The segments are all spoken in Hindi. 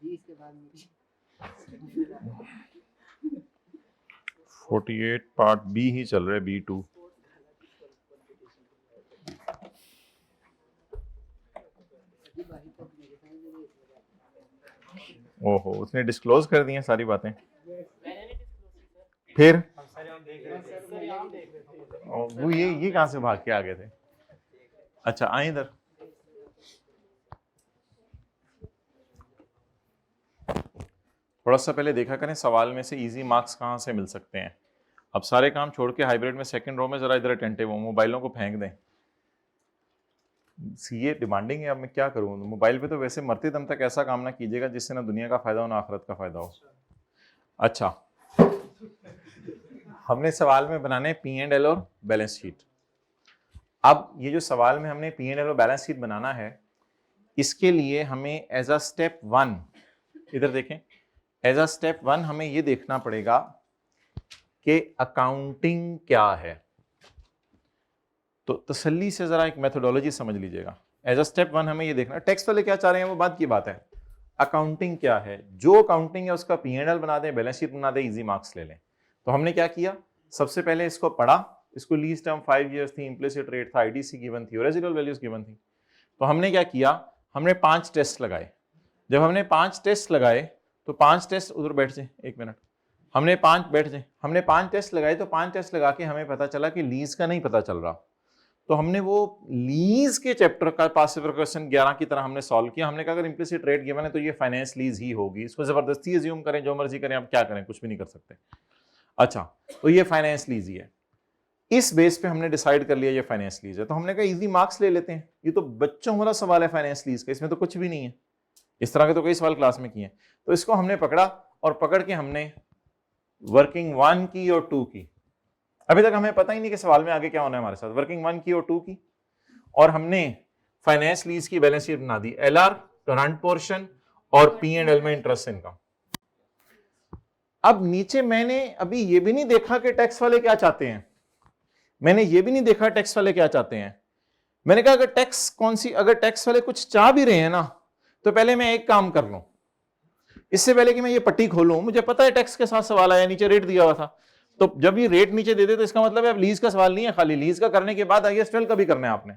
48 पार्ट बी ही चल रहा है, B2। ओहो, उसने डिस्क्लोज कर दी हैं सारी बातें। फिर वो ये कहां से भाग के आ गए थे? अच्छा, आए इधर। थोड़ा सा पहले देखा करें सवाल में से इजी मार्क्स कहां से मिल सकते हैं। अब सारे काम छोड़ के हाइब्रिड में सेकंड रो में जरा इधर अटेंटिव हो, मोबाइलों को फेंक दें। सीए डिमांडिंग है, अब मैं क्या करूं? मोबाइल पे तो वैसे मरते दम तक ऐसा काम ना कीजिएगा जिससे ना दुनिया का फायदा हो ना आखिरत का फायदा हो। अच्छा, हमने सवाल में बनाने P&L और बैलेंस शीट। अब ये जो सवाल में हमने P&L और बैलेंस शीट बनाना है, इसके लिए हमें एज अ स्टेप 1, इधर देखें, एज अ स्टेप 1 हमें ये देखना पड़ेगा कि अकाउंटिंग क्या है। तो तसल्ली से जरा एक मेथोडोलॉजी समझ लीजिएगा। एज अ स्टेप 1 हमें ये देखना, टेक्स्ट वाले क्या चाह रहे हैं वो बात की बात है। अकाउंटिंग क्या है? जो अकाउंटिंग है उसका P&L बना दें, बैलेंस शीट बना दें, इजी मार्क्स ले लें। तो हमने क्या किया, सबसे पहले इसको पढ़ा, इसको लीज टर्म 5 इयर्स थी, इम्प्लिसिट रेट था, आईडीसी गिवन थी और रेजिडुअल वैल्यूज गिवन थी। तो हमने क्या किया, हमने 5 टेस्ट लगाए। जब हमने 5 टेस्ट लगाए तो 5 टेस्ट, उधर बैठ जाए 1 मिनट, हमने 5 टेस्ट लगाए। तो 5 टेस्ट लगा के हमें पता चला कि लीज का नहीं पता चल रहा। तो हमने वो लीज के चैप्टर का पास पेपर क्वेश्चन 11 की तरह हमने सॉल्व किया। हमने कहा अगर इम्प्लिसिट रेट गिवन है तो ये फाइनेंस लीज ही होगी, इसको जबरदस्ती अज्यूम करें, जो मर्जी करें, आप क्या करें, कुछ भी नहीं कर सकते। अच्छा, तो ये फाइनेंस लीज ही है। इस बेस पे हमने डिसाइड कर लिया ये फाइनेंस लीज है। तो हमने कहा इजी मार्क्स ले लेते हैं, ये तो बच्चों वाला सवाल है फाइनेंस लीज का, इसमें तो कुछ भी नहीं है, इस तरह के तो कई सवाल क्लास में किए हैं। तो इसको हमने पकड़ा और पकड़ के हमने वर्किंग 1 की और 2 की, अभी तक हमें पता ही नहीं कि सवाल में आगे क्या होना है हमारे साथ, वर्किंग 1 की और 2 की, और हमने फाइनेंस लीज की बैलेंस शीट बना दी, LR करंट पोर्शन और P&L में इंटरेस्ट इनकम। अब नीचे मैंने अभी ये भी नहीं देखा कि टैक्स वाले क्या चाहते हैं, मैंने ये भी नहीं देखा टैक्स वाले क्या चाहते हैं। मैंने कहा अगर टैक्स कौन सी, अगर टैक्स वाले कुछ चाह भी रहे हैं ना, तो पहले मैं एक काम कर लूं, इससे पहले कि मैं ये पट्टी खोलूं, मुझे पता है टैक्स के साथ सवाल आया, नीचे रेट दिया हुआ था। तो जब ये रेट नीचे दे दे तो इसका मतलब है अब लीज का सवाल नहीं है, खाली लीज का करने के बाद IAS 12 का भी करना है आपने।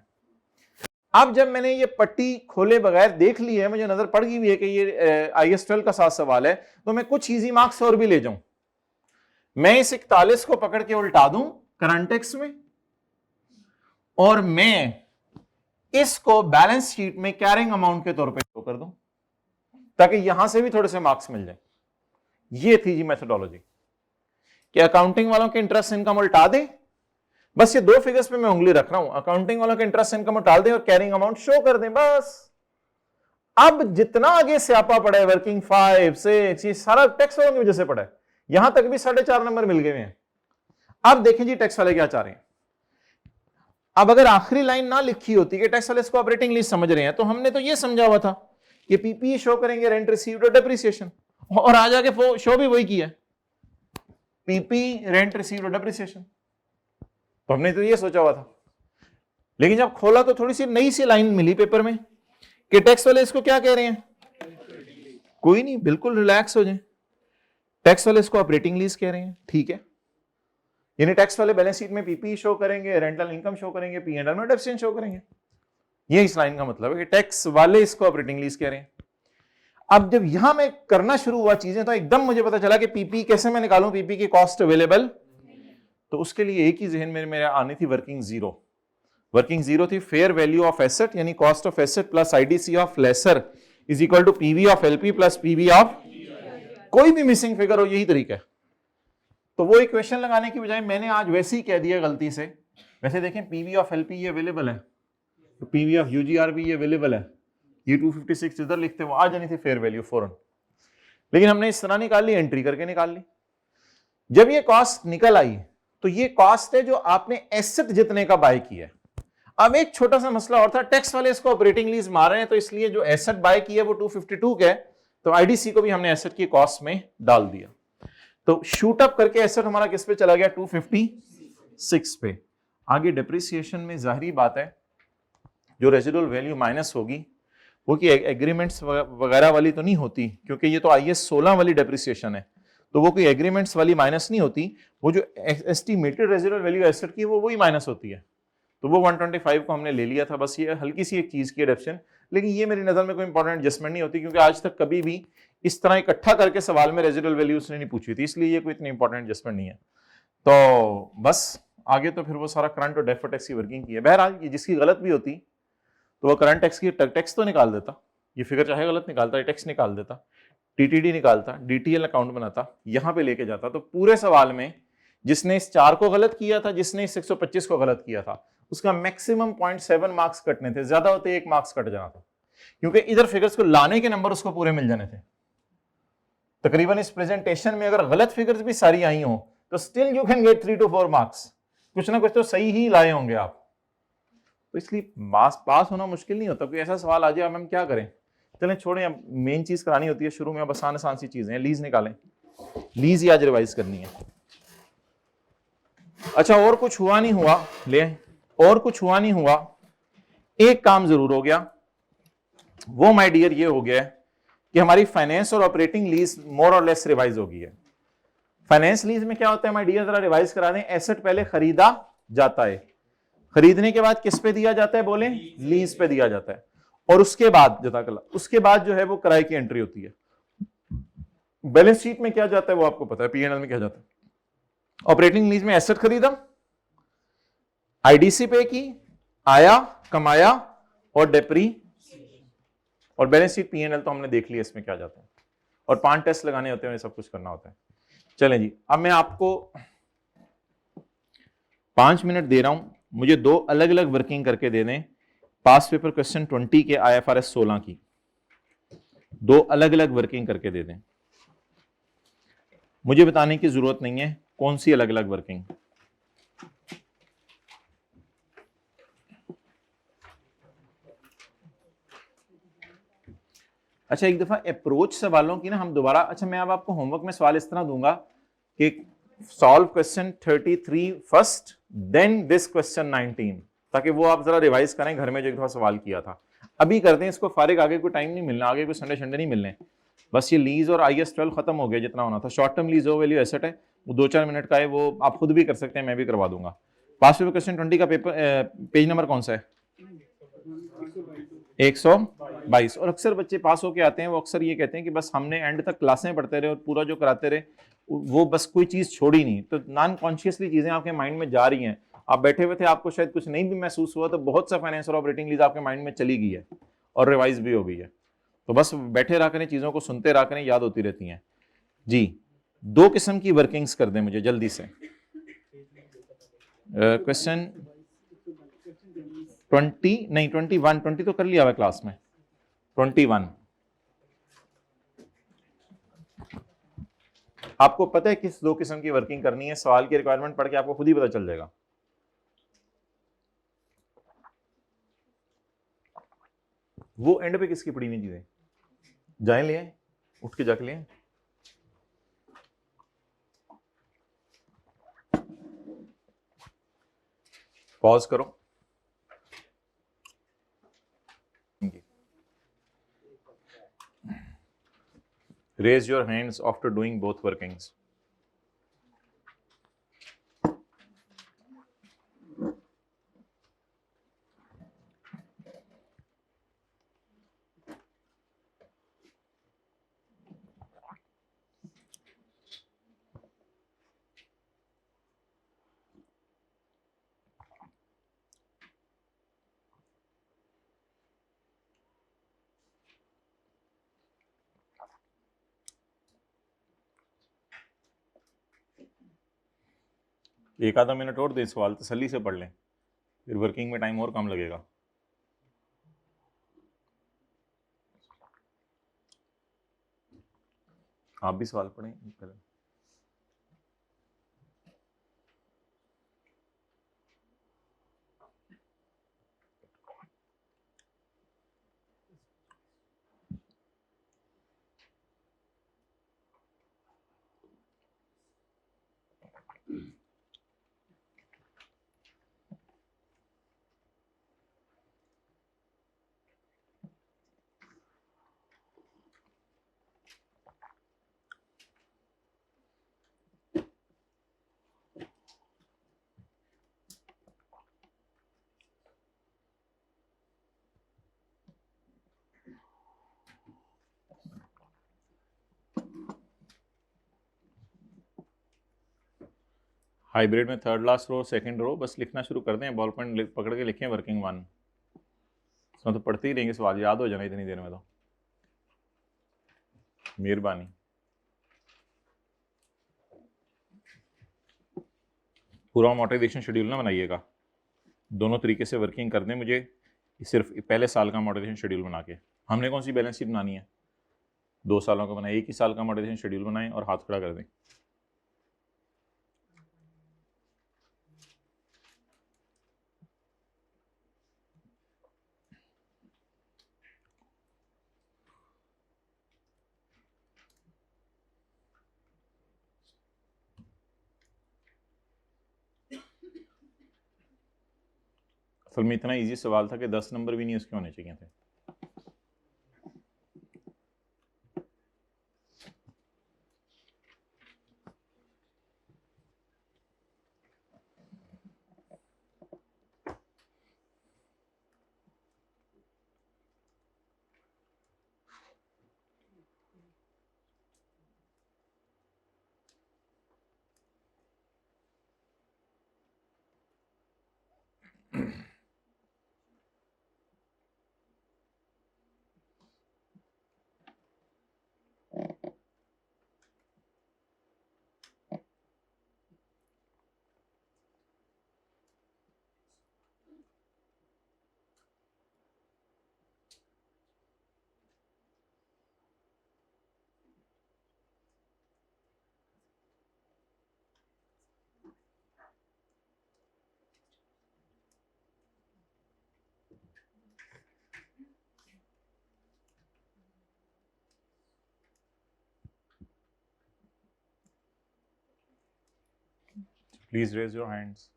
अब जब मैंने ये पट्टी खोले बगैर देख ली है, मुझे नजर पड़ गई भी है कि ये IAS 12 का साथ सवाल है, तो मैं कुछ इजी मार्क्स और भी ले जाऊं। मैं इस 41 को पकड़ के उल्टा दूं करंट टैक्स में, और मैं इसको बैलेंस शीट में कैरिंग अमाउंट के तौर पे शो कर दूं, ताकि यहां से भी थोड़े से मार्क्स मिल जाए। ये थी जी मेथोडोलॉजी कि अकाउंटिंग वालों के इंटरेस्ट इनकम उल्टा दे, बस ये 2 फिगर्स पे मैं उंगली रख रहा हूं, अकाउंटिंग वालों के इंटरेस्ट इनकम उल्टा दें और कैरिंग अमाउंट शो कर दें, बस। अब जितना आगे स्यापा पड़ा है, वर्किंग 5, 6, ये सारा टैक्स वालों की वजह से पड़ा है, यहां तक भी 4.5 नंबर मिल गए हैं। अब देखें जी टैक्स वाले क्या चाह रहे हैं। अब अगर आखिरी लाइन ना लिखी होती कि टैक्स वाले इसको ऑपरेटिंग लीज समझ रहे हैं, तो हमने तो ये समझा हुआ था कि पीपी शो करेंगे, रेंट रिसीव्ड और डेप्रिसिएशन, और आज आगे शो भी वही किया, पीपी, रेंट रिसीव्ड और डेप्रिसिएशन। तो हमने तो ये सोचा हुआ था, लेकिन जब खोला तो थोड़ी सी नई सी लाइन मिली पेपर में कि टैक्स वाले इसको क्या कह रहे हैं। कोई नहीं, बिल्कुल रिलैक्स हो जाए, टैक्स वाले इसको ऑपरेटिंग लीज कह रहे हैं, ठीक है। यानी टैक्स वाले बैलेंस शीट में पीपी शो करेंगे, रेंटल इनकम शो करेंगे, P&L में डेप्रिसिएशन शो करेंगे। ये इस लाइन का मतलब है कि टैक्स वाले इसको ऑपरेटिंग लीज कह रहे हैं। अब जब यहां मैं करना शुरू हुआ चीजें, तो एकदम मुझे पता चला कि पीपी कैसे मैं निकालूं, पीपी की कॉस्ट अवेलेबल। तो उसके लिए एक ही जहन में मेरे आनी थी वर्किंग जीरो। वर्किंग जीरो थी फेयर वैल्यू ऑफ एसेट, यानी cost of asset plus IDC of lessor is equal to PV of LP plus PV of, कोई भी मिसिंग फिगर हो, यही तरीका है। तो वो इक्वेशन लगाने की बजाय मैंने आज वैसे ही कह दिया गलती से। वैसे देखें पीवी ऑफ एलपी ये अवेलेबल है, तो पीवी ऑफ यूजीआर भी ये अवेलेबल है, ये 256 इधर लिखते, वो आ जानी थी फेयर वैल्यू फौरन, लेकिन हमने इस तरह निकाल ली, एंट्री करके निकाल ली। जब ये कॉस्ट निकल आई तो ये कॉस्ट है जो आपने एसेट जितने का बाय किया है। अब एक छोटा सा मसला और था, टैक्स वाले इसको ऑपरेटिंग लीज मार रहे हैं, तो इसलिए जो एसेट बाय किया है वो 252 का है, तो आईडीसी को भी हमने एसेट की कॉस्ट में डाल दिया। तो शूट अप करके एसेट हमारा किस पे चला गया, 256 पे। आगे डिप्रिसिएशन में जाहिर बात है जो रेजिडुअल वैल्यू माइनस होगी वो कि एग्रीमेंट्स वगैरह वाली तो नहीं होती, क्योंकि ये तो IAS 16 वाली डेप्रिसिएशन है, तो वो कोई एग्रीमेंट्स वाली माइनस नहीं होती, वो जो एस्टिमेटेड रेजिडुअल वैल्यू एसेट की वो वही माइनस होती है। तो वो 125 को हमने ले लिया था, बस ये हल्की सी एक चीज की एडेप्शन, लेकिन ये मेरी नजर में कोई इंपॉर्टेंट एडजस्टमेंट नहीं होती, क्योंकि आज तक कभी भी इस तरह इकट्ठा करके सवाल में रेजिडुअल वैल्यू उसने नहीं पूछी थी, इसलिए ये कोई इतनी इंपॉर्टेंट एडजस्टमेंट नहीं है। तो बस आगे तो फिर वो सारा करंट और डेफर्ड टैक्स की वर्किंग की है। बहरहाल ये जिसकी गलत भी होती तो वो करंट टैक्स की टैक्स तो निकाल देता, ये फिगर चाहे गलत निकालता, टैक्स निकाल देता, टीटीडी निकालता, DTL अकाउंट बनाता, यहां पे लेके जाता, तो पूरे सवाल में जिसने इस 4 को गलत किया था, जिसने इस 125 को गलत किया था, उसका मैक्सिमम 0.7 मार्क्स कटने थे, ज्यादा होते 1 मार्क्स कट जाना था, क्योंकि इधर फिगर्स को लाने के नंबर उसको पूरे मिल जाने थे। तकरीबन इस प्रेजेंटेशन में अगर गलत फिगर्स भी सारी आई हो तो still you can get 3 to 4 marks, कुछ ना कुछ तो सही ही लाए होंगे आप। तो इसलिए पास होना मुश्किल नहीं होता, कोई ऐसा सवाल आ जाए अब हम क्या करें, चलें छोड़ें, अब मेन चीज करानी होती है शुरू में, अब आसान आसान सी चीजें हैं, लीज निकालें, लीज ही आज रिवाइज करनी है। अच्छा और कुछ हुआ नहीं हुआ, ले और कुछ हुआ नहीं हुआ, एक काम जरूर हो गया, वो माय डियर ये हो गया कि हमारी फाइनेंस और ऑपरेटिंग लीज मोर और लेस रिवाइज हो गई है। फाइनेंस लीज में क्या होता है माय डियर, जरा रिवाइज करा दें, एसेट पहले खरीदा जाता है, खरीदने के बाद किस पे दिया जाता है, बोले लीज पे दिया जाता है, और उसके बाद जज़ाकल्लाह, उसके बाद जो है वो किराए की एंट्री होती है। बैलेंस शीट में क्या जाता है वो आपको पता है, P&L में क्या जाता है, ऑपरेटिंग लीज में एसेट खरीदा, IDC पे की, आया, कमाया और डेप्री, और बैलेंस शीट P&L तो हमने देख लिया इसमें क्या जाता है, और 5 टेस्ट लगाने होते हैं, सब कुछ करना होता है। चलें जी, अब मैं आपको 5 मिनट दे रहा हूं, मुझे 2 अलग अलग वर्किंग करके दे दें, पास पेपर क्वेश्चन 20 के IFRS 16 की 2 अलग अलग वर्किंग करके दे दें, मुझे बताने की जरूरत नहीं है कौन सी अलग अलग वर्किंग। अच्छा एक दफा अप्रोच सवालों की ना हम दोबारा, अच्छा मैं अब आपको होमवर्क में सवाल इस तरह दूंगा कि solve question 33 first, then this question 19, ताकि वो आप जरा रिवाइज करें घर में जो एक दफा सवाल किया था। अभी करते हैं इसको फारिग, आगे कोई टाइम नहीं मिलना, आगे कोई संडे नहीं मिलने, बस ये लीज और IAS 12 खत्म हो गया जितना होना था। शॉर्ट टर्म लीज हो वैल्यू एसेट है, वो 2-4 मिनट का है, वो आप खुद भी कर सकते हैं, मैं भी करवा दूंगा। पास पेपर क्वेश्चन 20 का पेपर पेज नंबर कौन सा है, 122। और अक्सर बच्चे पास होके आते हैं, वो अक्सर ये कहते हैं कि बस हमने एंड तक क्लासें पढ़ते रहे और पूरा जो कराते रहे वो बस कोई चीज छोड़ी नहीं, तो नॉन कॉन्शियसली चीजें आपके माइंड में जा रही हैं, आप बैठे हुए थे, आपको शायद कुछ नहीं भी महसूस हुआ, तो बहुत सा फाइनेंस और ऑपरेटिंग लीज आपके माइंड में चली गई है और रिवाइज भी हो गई है। तो बस बैठे रह करें, चीजों को सुनते रह करें, याद होती रहती हैं जी। 2 किस्म की वर्किंग्स कर दें मुझे जल्दी से। क्वेश्चन 20 नहीं 21, 20 तो कर लिया हुआ क्लास में, 21 आपको पता है किस 2 किस्म की वर्किंग करनी है, सवाल की रिक्वायरमेंट पढ़ के आपको खुद ही पता चल जाएगा। वो एंड पे किसकी पड़ी हुई चीजें, जाए ले आए, उठ के जाके ले आए। पॉज करो, raise your hands after doing both workings. एक आधा मिनट और दे, सवाल तसल्ली से पढ़ लें, फिर वर्किंग में टाइम और कम लगेगा। आप भी सवाल पढ़ें पहले। हाइब्रिड में third last row second row बस लिखना शुरू कर दें, बॉल पॉइंट पकड़ के लिखें वर्किंग वन। तो पढ़ते ही रहेंगे, सवाल याद हो जाना इतनी देर में, तो मेहरबानी। पूरा मोटिवेशन शेड्यूल ना बनाइएगा, दोनों तरीके से वर्किंग कर दें मुझे, सिर्फ पहले साल का मोटिवेशन शेड्यूल बना के। हमने कौन सी बैलेंस शीट बनानी है, 2 सालों का बनाए, 1 ही साल का मोटिवेशन शेड्यूल बनाएं और हाथ खड़ा कर दें। असल में इतना इजी सवाल था कि 10 नंबर भी नहीं उसके होने चाहिए थे। Please raise your hands.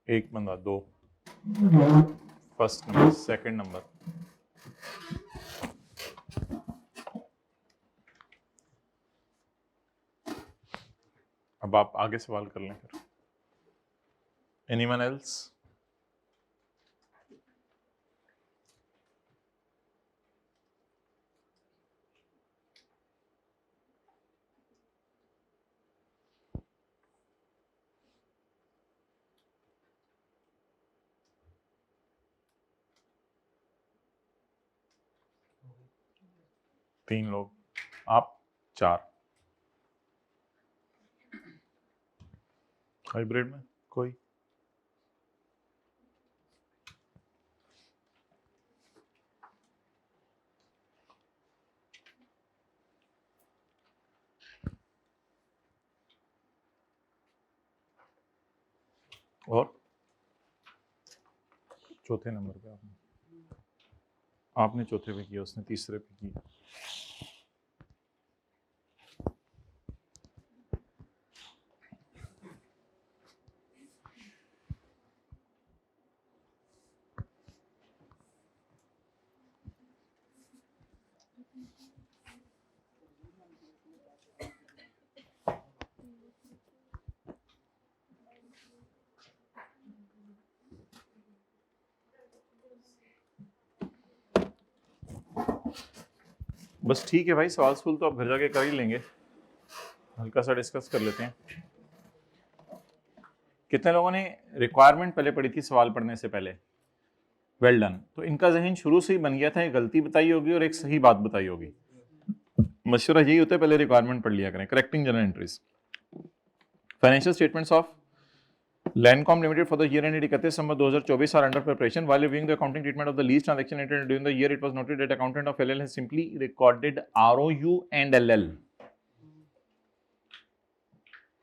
एक बंदा, 2 फर्स्ट नंबर, सेकंड नंबर। अब आप आगे सवाल कर लें फिर। Anyone else? तीन लोग, आप 4। हाइब्रिड में कोई? और चौथे नंबर पे आपने चौथे पे किया, उसने तीसरे पे किया। बस ठीक है भाई, सवाल सुल तो आप घर जाके कर ही लेंगे, हल्का सा डिस्कस कर लेते हैं। कितने लोगों ने रिक्वायरमेंट पहले पढ़ी थी सवाल पढ़ने से पहले? Well done. तो इनका जहन शुरू से ही बन गया था, एक गलती बताई होगी और एक सही बात बताई होगी। मशवरा यही होता है, पहले रिक्वायरमेंट पढ़ लिया करें। Correcting general entries, financial statements of Lancome Limited for the year ended 31 December 2024 are under preparation. While reviewing the accounting treatment of the lease transaction entered during the year, it was noted that accountant of LL has simply recorded ROU and LL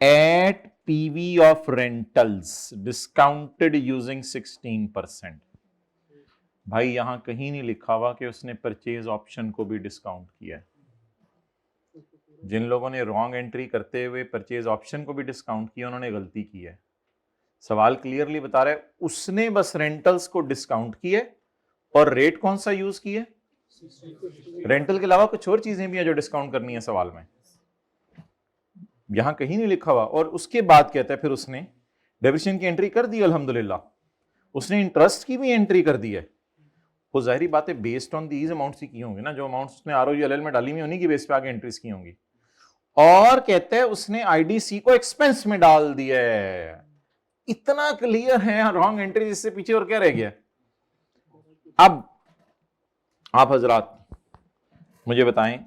at PV of rentals discounted using 16%. भाई यहां कहीं नहीं लिखा हुआ कि उसने परचेज ऑप्शन को भी डिस्काउंट किया है। जिन लोगों ने रॉन्ग एंट्री करते हुए परचेज ऑप्शन को भी डिस्काउंट किया उन्होंने गलती की है। सवाल क्लियरली बता रहा है उसने बस रेंटल्स को डिस्काउंट किए और रेट कौन सा यूज किए, रेंटल के अलावा कुछ और चीजें भी हैं जो डिस्काउंट करनी है सवाल में, यहां कहीं नहीं लिखा हुआ। और उसके बाद कहता है फिर उसने डेप्रिसिएशन की एंट्री कर दी अल्हम्दुलिल्लाह, उसने इंटरेस्ट की भी एंट्री कर दी है। वो जाहिर बात है बेस्ड ऑन दीज अमाउंट्स ही की होंगी ना, जो अमाउंट्स उसने आरओयूएलएल में डाली हुई उन्हीं की बेस पे आगे एंट्रीज की होंगी। और कहते हैं उसने आईडीसी को एक्सपेंस में डाल दिया है। इतना क्लियर है रॉन्ग एंट्री, जिससे पीछे और क्या रह गया। अब आप हजरात मुझे बताएं,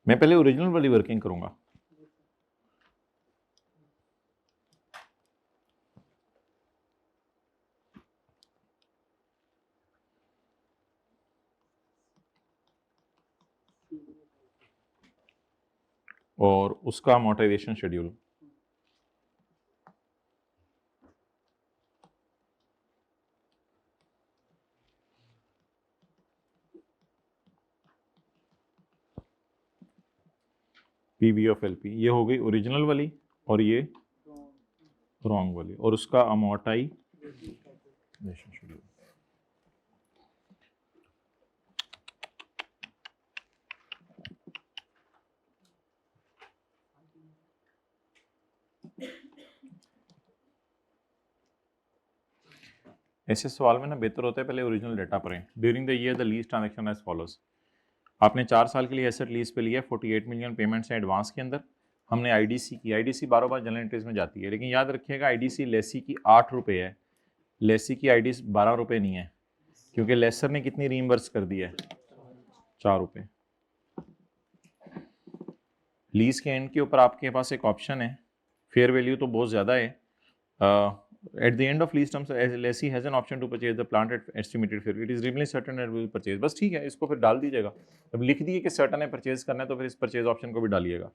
मैं पहले ओरिजिनल वाली वर्किंग करूंगा। और उसका motivation schedule PV of LP, ये हो गई ओरिजिनल वाली और ये रॉन्ग वाली, और उसका अमोर्टाइजेशन शेड्यूल। ऐसे सवाल में ना बेहतर होता है पहले ओरिजिनल डाटा पढ़ें। During the year the lease transaction as follows, आपने 4 साल के लिए एसेट लीज पे लिया, 48 मिलियन पेमेंट्स हैं एडवांस के अंदर। हमने आईडीसी की, आईडीसी बार जनरल एंट्रीज में जाती है, लेकिन याद रखिएगा आईडीसी लेसी की 8 रुपये है, लेसी की आईडीसी 12 रुपये नहीं है, क्योंकि लेसर ने कितनी रीइंबर्स कर दी है, 4 रुपये। लीज के एंड के ऊपर आपके पास एक ऑप्शन है, फेयर वैल्यू तो बहुत ज़्यादा है। At the end of lease terms, lessee has an option to purchase the plant at estimated fair. It is reasonably certain that we will purchase. बस ठीक है, इसको फिर डाल दीजिएगा। अब लिख दिए कि सर्टन है परचेज करना है, तो फिर इस परचेज ऑप्शन को भी डालिएगा।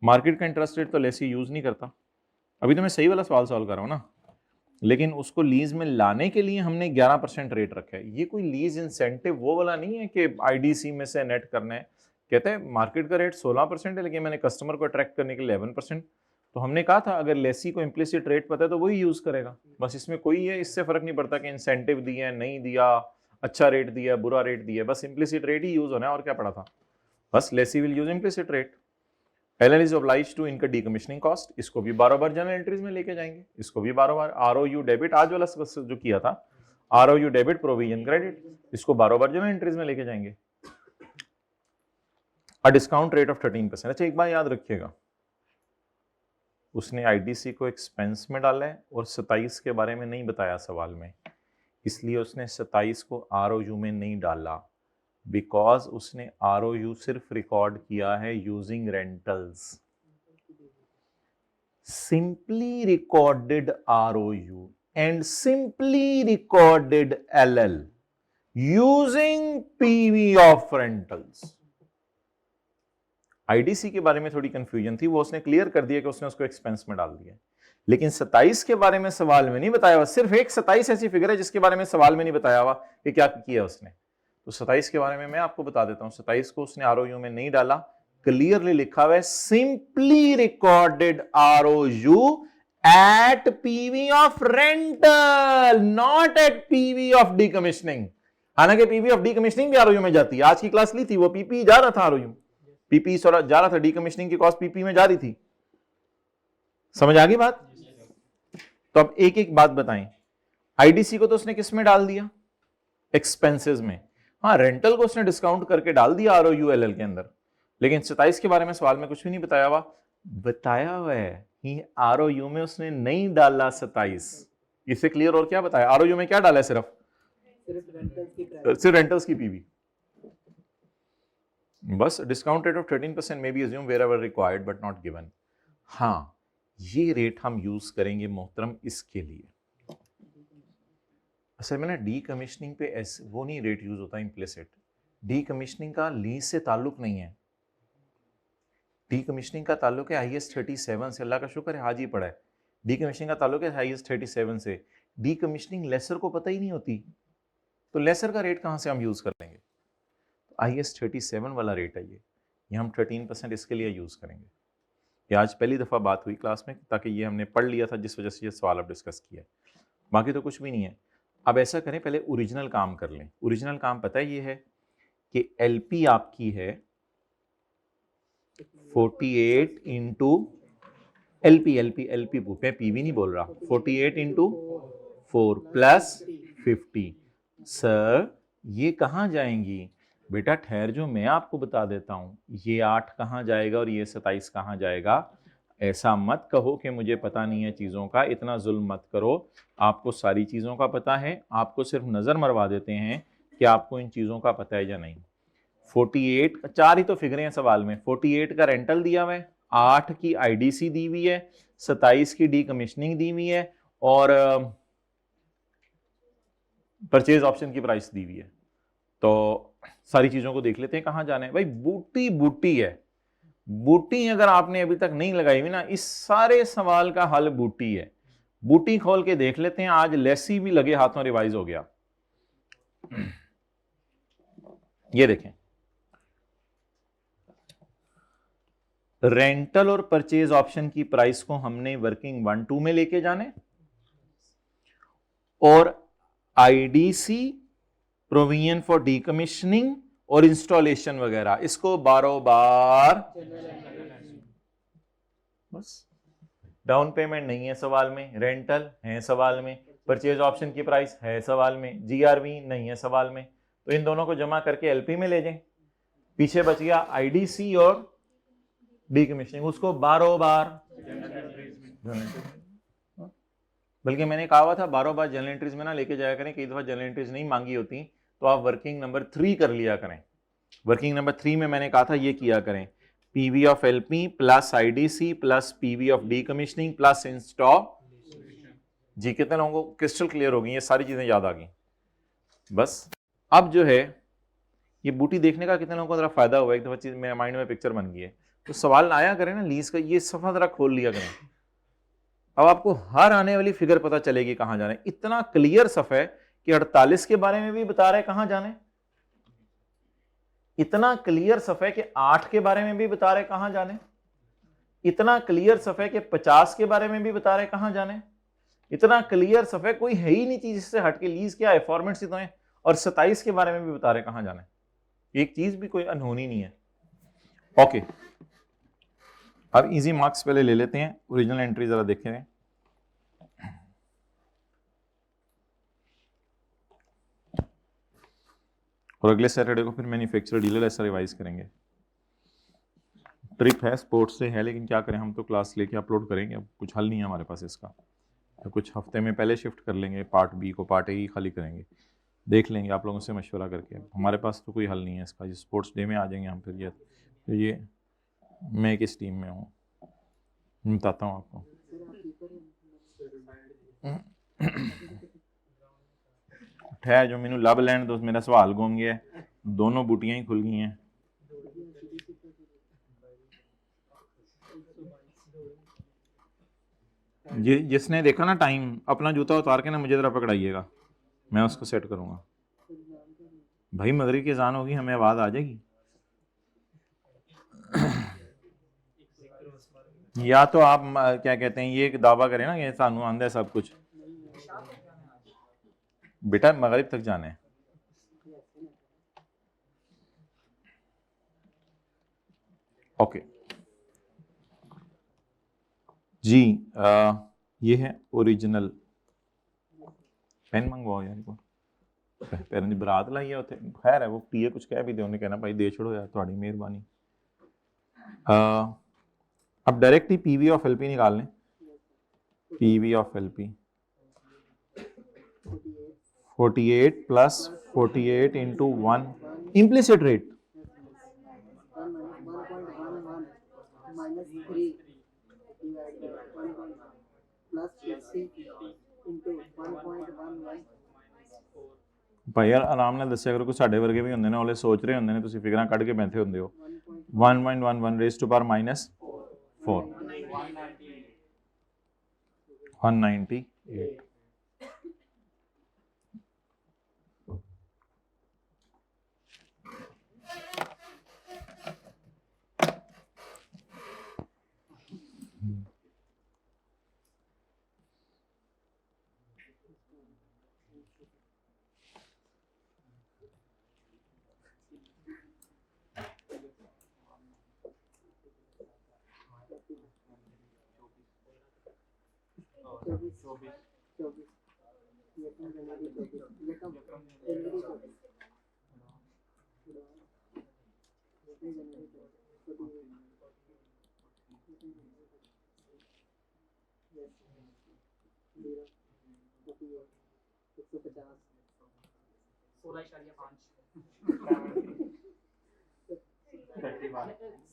मार्केट का इंटरेस्ट रेट तो लेसी यूज नहीं करता। अभी तो मैं सही वाला सवाल सॉल्व कर रहा हूँ ना, लेकिन उसको लीज में लाने के लिए हमने 11% रेट रखा है। ये कोई लीज इंसेंटिव वो वाला नहीं है कि आईडीसी में से नेट करना है। कहते हैं मार्केट का रेट 16% है, लेकिन मैंने कस्टमर को अट्रैक्ट करने के लिए 11%। तो हमने कहा था अगर लेसी को इम्प्लिसिट रेट पता है तो वही यूज करेगा। बस इसमें कोई है, इससे फर्क नहीं पड़ता कि इंसेंटिव दिया है नहीं दिया, अच्छा रेट दिया बुरा रेट दिया, बस इम्प्लिसिट रेट ही यूज होना है। और क्या पड़ा था, बस lessee will use implicit rate. LL is obliged to incur decommissioning cost, इसको भी बार जनरल एंट्रीज में लेके जाएंगे, इसको भी बार आरओयू डेबिट, आज वाला जो किया था आरओयू डेबिट प्रोविजन क्रेडिट, इसको बार जनरल एंट्रीज में लेके जाएंगे। अ डिस्काउंट रेट ऑफ 13%। अच्छा एक बात याद रखिएगा, उसने आईडीसी को एक्सपेंस में डाला है और 27 के बारे में नहीं बताया सवाल में, इसलिए उसने 27 को आरओयू में नहीं डाला, बिकॉज उसने आरओयू सिर्फ रिकॉर्ड किया है using rentals. Simply recorded ROU and simply recorded LL using PV of rentals. IDC के बारे में थोड़ी कंफ्यूजन थी, वो उसने क्लियर कर दिया कि उसने उसको एक्सपेंस में डाल दिया। लेकिन 27 के बारे में सवाल में नहीं बताया हुआ, सिर्फ एक 27 ऐसी फिगर है जिसके बारे में सवाल में नहीं बताया हुआ कि क्या किया उसने। तो 27 के बारे में मैं आपको बता देता हूं। 27 को उसने आरओयू में नहीं डाला, क्लियरली लिखा हुआ है simply recorded ROU at PV of rental, not at PV of decommissioning. हालांकि पीवी ऑफ डीकमीशनिंग भी आरओयू में जाती है, आज की क्लास ली थी, वो पीपी जा रहा था आरओयू, पीपी जा रहा था, डीकमीशनिंग की कॉस्ट पीपी में जा रही थी। समझ आ गई बात? तो अब एक एक बात बताएं, आईडीसी को तो उसने किस में डाल दिया, एक्सपेंसेस में। हाँ, रेंटल को उसने डिस्काउंट करके डाल दिया आरओयूएलएल के अंदर, लेकिन 27 के बारे में सवाल में कुछ भी नहीं बताया हुआ। बताया हुआ है आरओयू में उसने नहीं डाला 27। इससे क्लियर और क्या बताया, आरओयू में क्या डाला है, सिर्फ रेंटल्स की पीवी। बस discount rate of 13% may be assume wherever required but not given. हाँ, ये रेट हम यूज करेंगे मोहतरम इसके लिए। असल में ना डीकमीशनिंग पे ऐसे वो नहीं रेट यूज होता इम्प्लिसिट। डीकमीशनिंग का लीज से ताल्लुक नहीं है, डी कमीशनिंग का ताल्लुक है IAS 37 से, अल्लाह का शुक्र है आज ही पढ़ा है। डी कमीशनिंग का ताल्लुक है IAS 37 से। डी कमीशनिंग लेसर को पता ही नहीं होती, तो लेसर का रेट कहाँ से हम यूज़ कर लेंगे? IAS 37 वाला रेट है ये हम 13% इसके लिए यूज़ करेंगे। ये आज पहली दफ़ा बात हुई क्लास में, ताकि ये हमने पढ़ लिया था, जिस वजह से ये सवाल अब डिस्कस किया है। बाकी तो कुछ भी नहीं है। अब ऐसा करें, पहले ओरिजिनल काम कर लें। ओरिजिनल काम पता है ये है कि LP आपकी है 48 इंटू LP मैं PV नहीं बोल रहा, 48 इंटू 4 प्लस 50। सर ये कहाँ जाएंगी? बेटा ठहर जो, मैं आपको बता देता हूँ। ये 8 कहाँ जाएगा और ये 27 कहाँ जाएगा? ऐसा मत कहो कि मुझे पता नहीं है चीज़ों का, इतना जुल्म मत करो। आपको सारी चीज़ों का पता है, आपको सिर्फ नज़र मरवा देते हैं कि आपको इन चीज़ों का पता है या नहीं। 48, 4 ही तो फिगरें हैं सवाल में। 48 का रेंटल दिया हुआ है, 8 की IDC दी हुई है, 27 की डी कमीशनिंग दी हुई है और परचेज ऑप्शन की प्राइस दी हुई है। तो सारी चीज़ों को देख लेते हैं कहाँ जाना है। भाई बूटी बूटी है, बूटी अगर आपने अभी तक नहीं लगाई हुई ना, इस सारे सवाल का हल बूटी है। बूटी खोल के देख लेते हैं। आज लेसी भी लगे हाथों, रिवाइज हो गया। ये देखें, रेंटल और परचेज ऑप्शन की प्राइस को हमने वर्किंग 1-2 में लेके जाने, और IDC प्रोविजन फॉर डीकमीशनिंग और इंस्टॉलेशन वगैरह इसको बारोबार, बस। डाउन पेमेंट नहीं है सवाल में, रेंटल है सवाल में, परचेज ऑप्शन की प्राइस है सवाल में, GRV नहीं है सवाल में। तो इन दोनों को जमा करके LP में ले जाएं। पीछे बच गया IDC और डीकमीशनिंग, उसको बारोबार, बल्कि मैंने कहा हुआ था बारोबार जनरल एंट्रीज में ना लेके जाया करें, कई दफा जनरल एंट्रीज नहीं मांगी होती, तो आप वर्किंग नंबर 3 कर लिया करें। वर्किंग नंबर 3 में मैंने कहा था ये किया करें, PV of LP plus IDC plus PV of decommissioning plus install. जी कितने लोगों को क्रिस्टल क्लियर हो गई, ये सारी चीजें याद आ गई? बस अब जो है ये बूटी देखने का कितने लोगों को जरा फायदा हुआ, एक दफा चीज मेरे माइंड में पिक्चर बन गई है। तो सवाल आया करें ना लीज का, ये सफा जरा खोल लिया करें। अब आपको हर आने वाली फिगर पता चलेगी कहां जाना है। इतना क्लियर सफ़ा है कि 48 के बारे में भी बता रहे कहां जाने, इतना क्लियर सफ़ा है कि 8 के बारे में भी बता रहे कहां जाने, इतना क्लियर सफ़ा है कि 50 के बारे में भी बता रहे कहां जाने, इतना क्लियर सफ़ा है कोई है ही नहीं चीज इससे हट के, लीज क्या है, फॉर्मेट से तो है, और 27 के बारे में भी बता रहे कहां जाने। एक चीज भी कोई अनहोनी नहीं है। ओके, अब इजी मार्क्स पहले ले लेते हैं। ओरिजिनल एंट्री जरा देखें, और अगले सैटरडे को फिर मैन्युफैक्चरर डीलर ऐसा रिवाइज करेंगे। ट्रिप है, स्पोर्ट्स से है, लेकिन क्या करें, हम तो क्लास लेके अपलोड करेंगे, अब कुछ हल नहीं है हमारे पास इसका। तो कुछ हफ्ते में पहले शिफ्ट कर लेंगे, पार्ट B को पार्ट A ही खाली करेंगे, देख लेंगे आप लोगों से मशवरा करके। हमारे पास तो कोई हल नहीं है इसका। स्पोर्ट्स डे में आ जाएंगे हम फिर। ये मैं किस टीम में हूँ बताता हूँ आपको। ठहर जो मैनू लब लैंड दोस्त, मेरा सवाल गुम गया, दोनों बूटियां ही खुल गई हैं। जिसने देखा ना टाइम, अपना जूता उतार के ना मुझे जरा पकड़ाइएगा, मैं उसको सेट करूंगा। भाई मगरिब की अज़ान होगी, हमें आवाज आ जाएगी। या तो आप क्या कहते हैं, ये एक दावा करें ना कि सानू आंदा है सब कुछ। बेटा मगरिब तक जाना है। ओके जी, ये है ओरिजिनल। पेन मंगवाओ यार को, पेन की बरात लाई है उत्थे। खैर है, वो पीए कुछ कह भी दे, उन्हें कहना भाई दे छोड़ो यार, थोड़ी मेहरबानी। अब direct he PV of LP निकाल लें। PV of LP 48 plus 48 into 1 implicit rate, भाई यार आराम ਨਾਲ ਦੱਸਿਆ ਕਰੋ, ਕੋਈ ਸਾਡੇ ਵਰਗੇ ਵੀ ਹੁੰਦੇ ਨੇ, ਉਹਲੇ ਸੋਚ ਰਹੇ ਹੁੰਦੇ ਨੇ, ਤੁਸੀਂ ਫਿਗਰਾਂ ਕੱਢ ਕੇ ਬੈਠੇ ਹੁੰਦੇ ਹੋ। 1.11 raise to power minus 4, 198.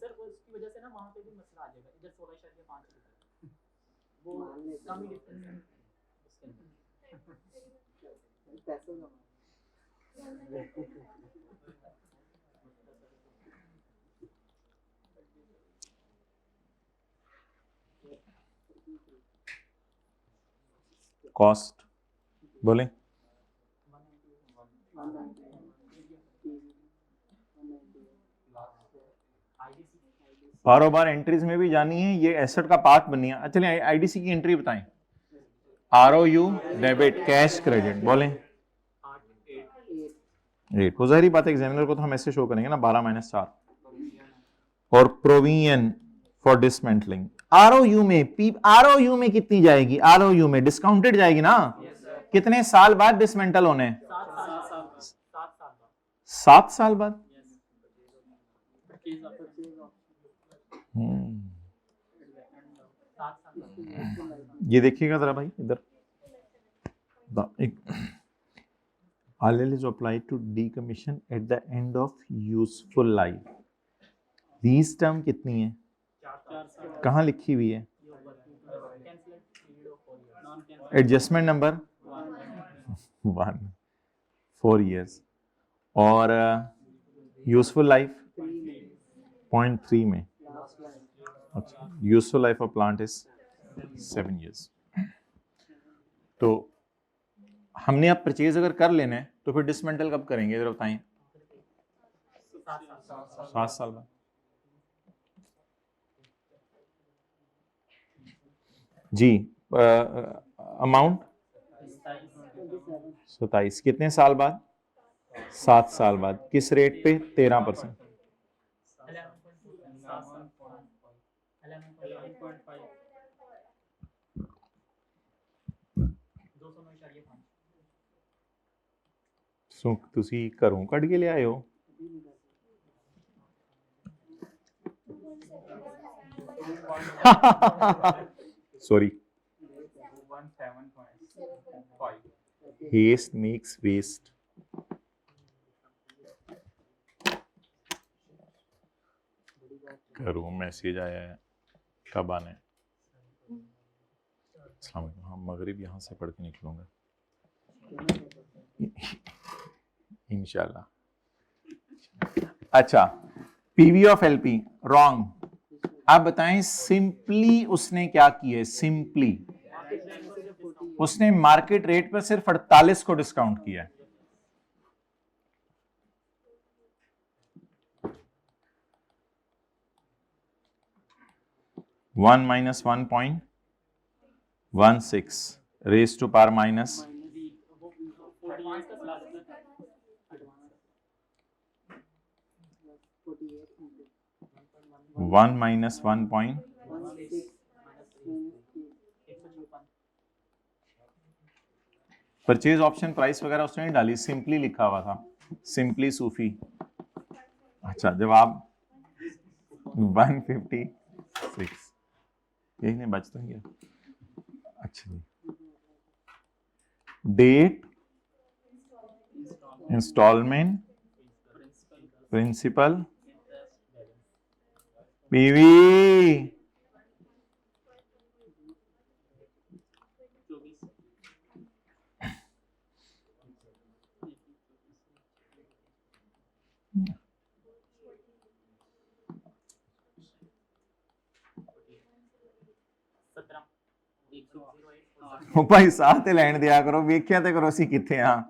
Sir उसकी वजह से ना वहाँ पे भी मसला आ जाएगा, इधर 16.5 वो कम ही डिफरेंस है उसके अंदर। कॉस्ट बोले बार एंट्रीज में भी जानी है, ये एसेट का पार्ट बनी है। चलिए आईडीसी की एंट्री बताएं। आरओयू डेबिट कैश क्रेडिट बोले 8। वो जाहिर बात है एग्जामिनर को तो हम ऐसे शो करेंगे ना 12-4 और प्रोविजन फॉर डिसमेंटलिंग। आरओयू में कितनी जाएगी? आरओयू में डिस्काउंटेड जाएगी ना। कितने साल बाद डिसमेंटल होने? 7 साल बाद। ये देखिएगा जरा भाई इधर, RLL is applied to decommission at the end of useful life. These term कितनी है? कहाँ लिखी हुई है? एडजस्टमेंट नंबर 1, 4 years और यूजफुल लाइफ 0.3 में। अच्छा, useful life of plant is 7 years। तो हमने अब परचेज अगर कर लेना है तो फिर डिसमेंटल कब करेंगे जरा बताएं? 7 साल बाद। जी अमाउंट 27। कितने साल बाद? 7 साल बाद। किस रेट पे? 13%। सुख तुसी घरों कट के ले आए हो? सॉरी। Haste makes waste। करूँ मैसेज आया है कब आने? हाँ मगरिब यहाँ से पढ़ के निकलूंगा इंशाल्लाह। अच्छा, पीवी ऑफ एलपी रॉन्ग। आप बताएं सिंपली उसने क्या किया है? सिंपली उसने मार्केट रेट पर सिर्फ 48 को डिस्काउंट किया है। One minus 1.16 raise to power minus 1 minus 1. Purchase option price वगैरह उसने नहीं डाली, सिंपली लिखा हुआ था, सिंपली सूफी। अच्छा जवाब 156। यही नहीं बच तो गया। अच्छा डेट, इंस्टॉलमेंट, प्रिंसिपल, पीवी। ਉਹ ਭਾਈ ਸਾਹ ਤੇ ਲੈਣ ਦਿਆ ਕਰੋ, ਵੇਖਿਆ ਤੇ ਕਰੋ ਅਸੀਂ ਕਿੱਥੇ ਆ।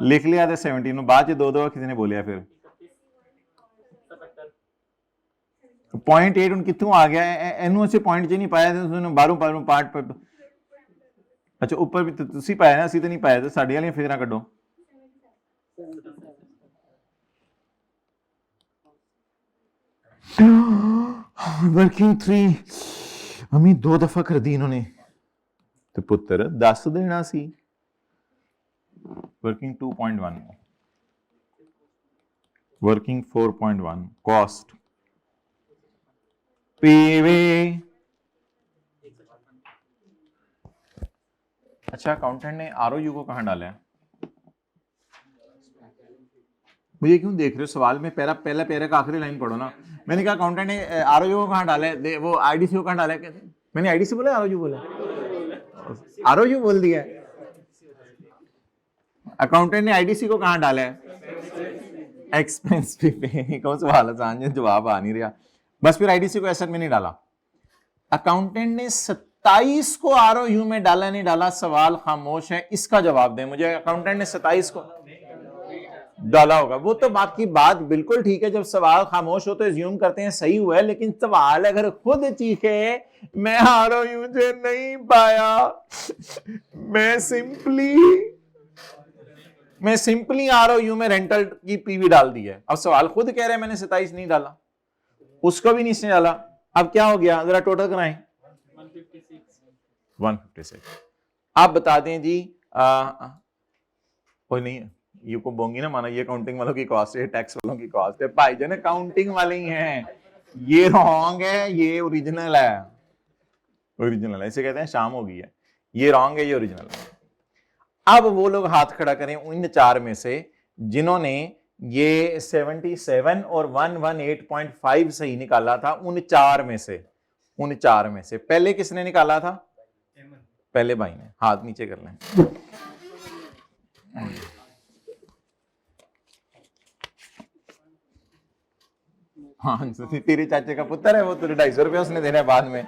ਲਿਖ ਲਿਆ ਤੇ 70 ਨੂੰ ਬਾਅਦ ਚ ਦੋ ਕਿਸੇ ਨੇ ਬੋਲਿਆ ਫਿਰ .8 ਹੁਣ ਕਿੱਥੋਂ ਆ ਗਿਆ? ਇਹਨੂੰ ਅਸੀਂ ਪੁਆਇੰਟ 'ਚ ਨਹੀਂ ਪਾਇਆ, ਤੁਹਾਨੂੰ ਬਾਹਰੋਂ ਪਾਰਟ। ਅੱਛਾ ਉੱਪਰ ਵੀ ਤੁਸੀਂ ਪਾਇਆ ਨਾ, ਅਸੀਂ ਤਾਂ ਨਹੀਂ ਪਾਇਆ। ਤੇ ਸਾਡੇ ਵਾਲੀਆਂ ਫਿਗਰਾਂ ਕੱਢੋ। वर्किंग 3 अमी 2 दफा कर दी इन्होंने, तो पुत्र 10 देना सी। Working 2.1, working 4.1, cost PV. अच्छा अकाउंटेंट ने आरओयू को कहां डाला है? मुझे क्यों देख रहे हो सवाल में? पहला पैरा का आखिरी लाइन पढ़ो ना। मैंने कहा अकाउंटेंट ने आरओयू को कहां डाला है? वो आईडीसी को कहां डाला है? कहते मैंने आईडीसी बोला, आरओयू बोला? आरओयू बोल दिया। अकाउंटेंट ने आईडीसी को कहां डाला है? एक्सपेंस पे। कौन सवाल आसान है, जवाब आ नहीं रहा। बस फिर आईडीसी को एसेट में नहीं डाला। अकाउंटेंट ने 27 को आरओयू में डाला नहीं डाला, सवाल खामोश है। इसका जवाब दें मुझे। अकाउंटेंट ने 27 को डाला होगा, वो तो आपकी बात बिल्कुल ठीक है। जब सवाल खामोश हो तो एज्यूम करते हैं सही हुआ है, लेकिन सवाल अगर खुद चीखे मैं आरओयू से नहीं पाया, मैं सिंपली आरओयू में रेंटल की पीवी डाल दी है। अब सवाल खुद कह रहे हैं मैंने 27 नहीं डाला, उसको भी नहीं डाला। अब क्या हो गया, जरा टोटल कराएं। 156। आप बता दें जी। कोई नहीं है ये को बोंगी ना, माना ये अकाउंटिंग वालों की कॉस्ट है, टैक्स वालों की कॉस्ट है। भाई जान अकाउंटिंग वाले ही हैं, ये रॉन्ग है, ये ओरिजिनल है। ओरिजिनल है, इसे कहते हैं शाम हो गई है। ये रॉन्ग है, ये ओरिजिनल है। अब वो लोग हाथ खड़ा करें उन 4 में से जिन्होंने ये 77 और 118.5 सही निकाला था। उन 4 में से पहले किसने निकाला था? पहले भाई ने। हाथ नीचे कर लें। हाँ तेरे चाचे का पुत्र है वो, तेरे 250 रुपये उसने देने बाद में।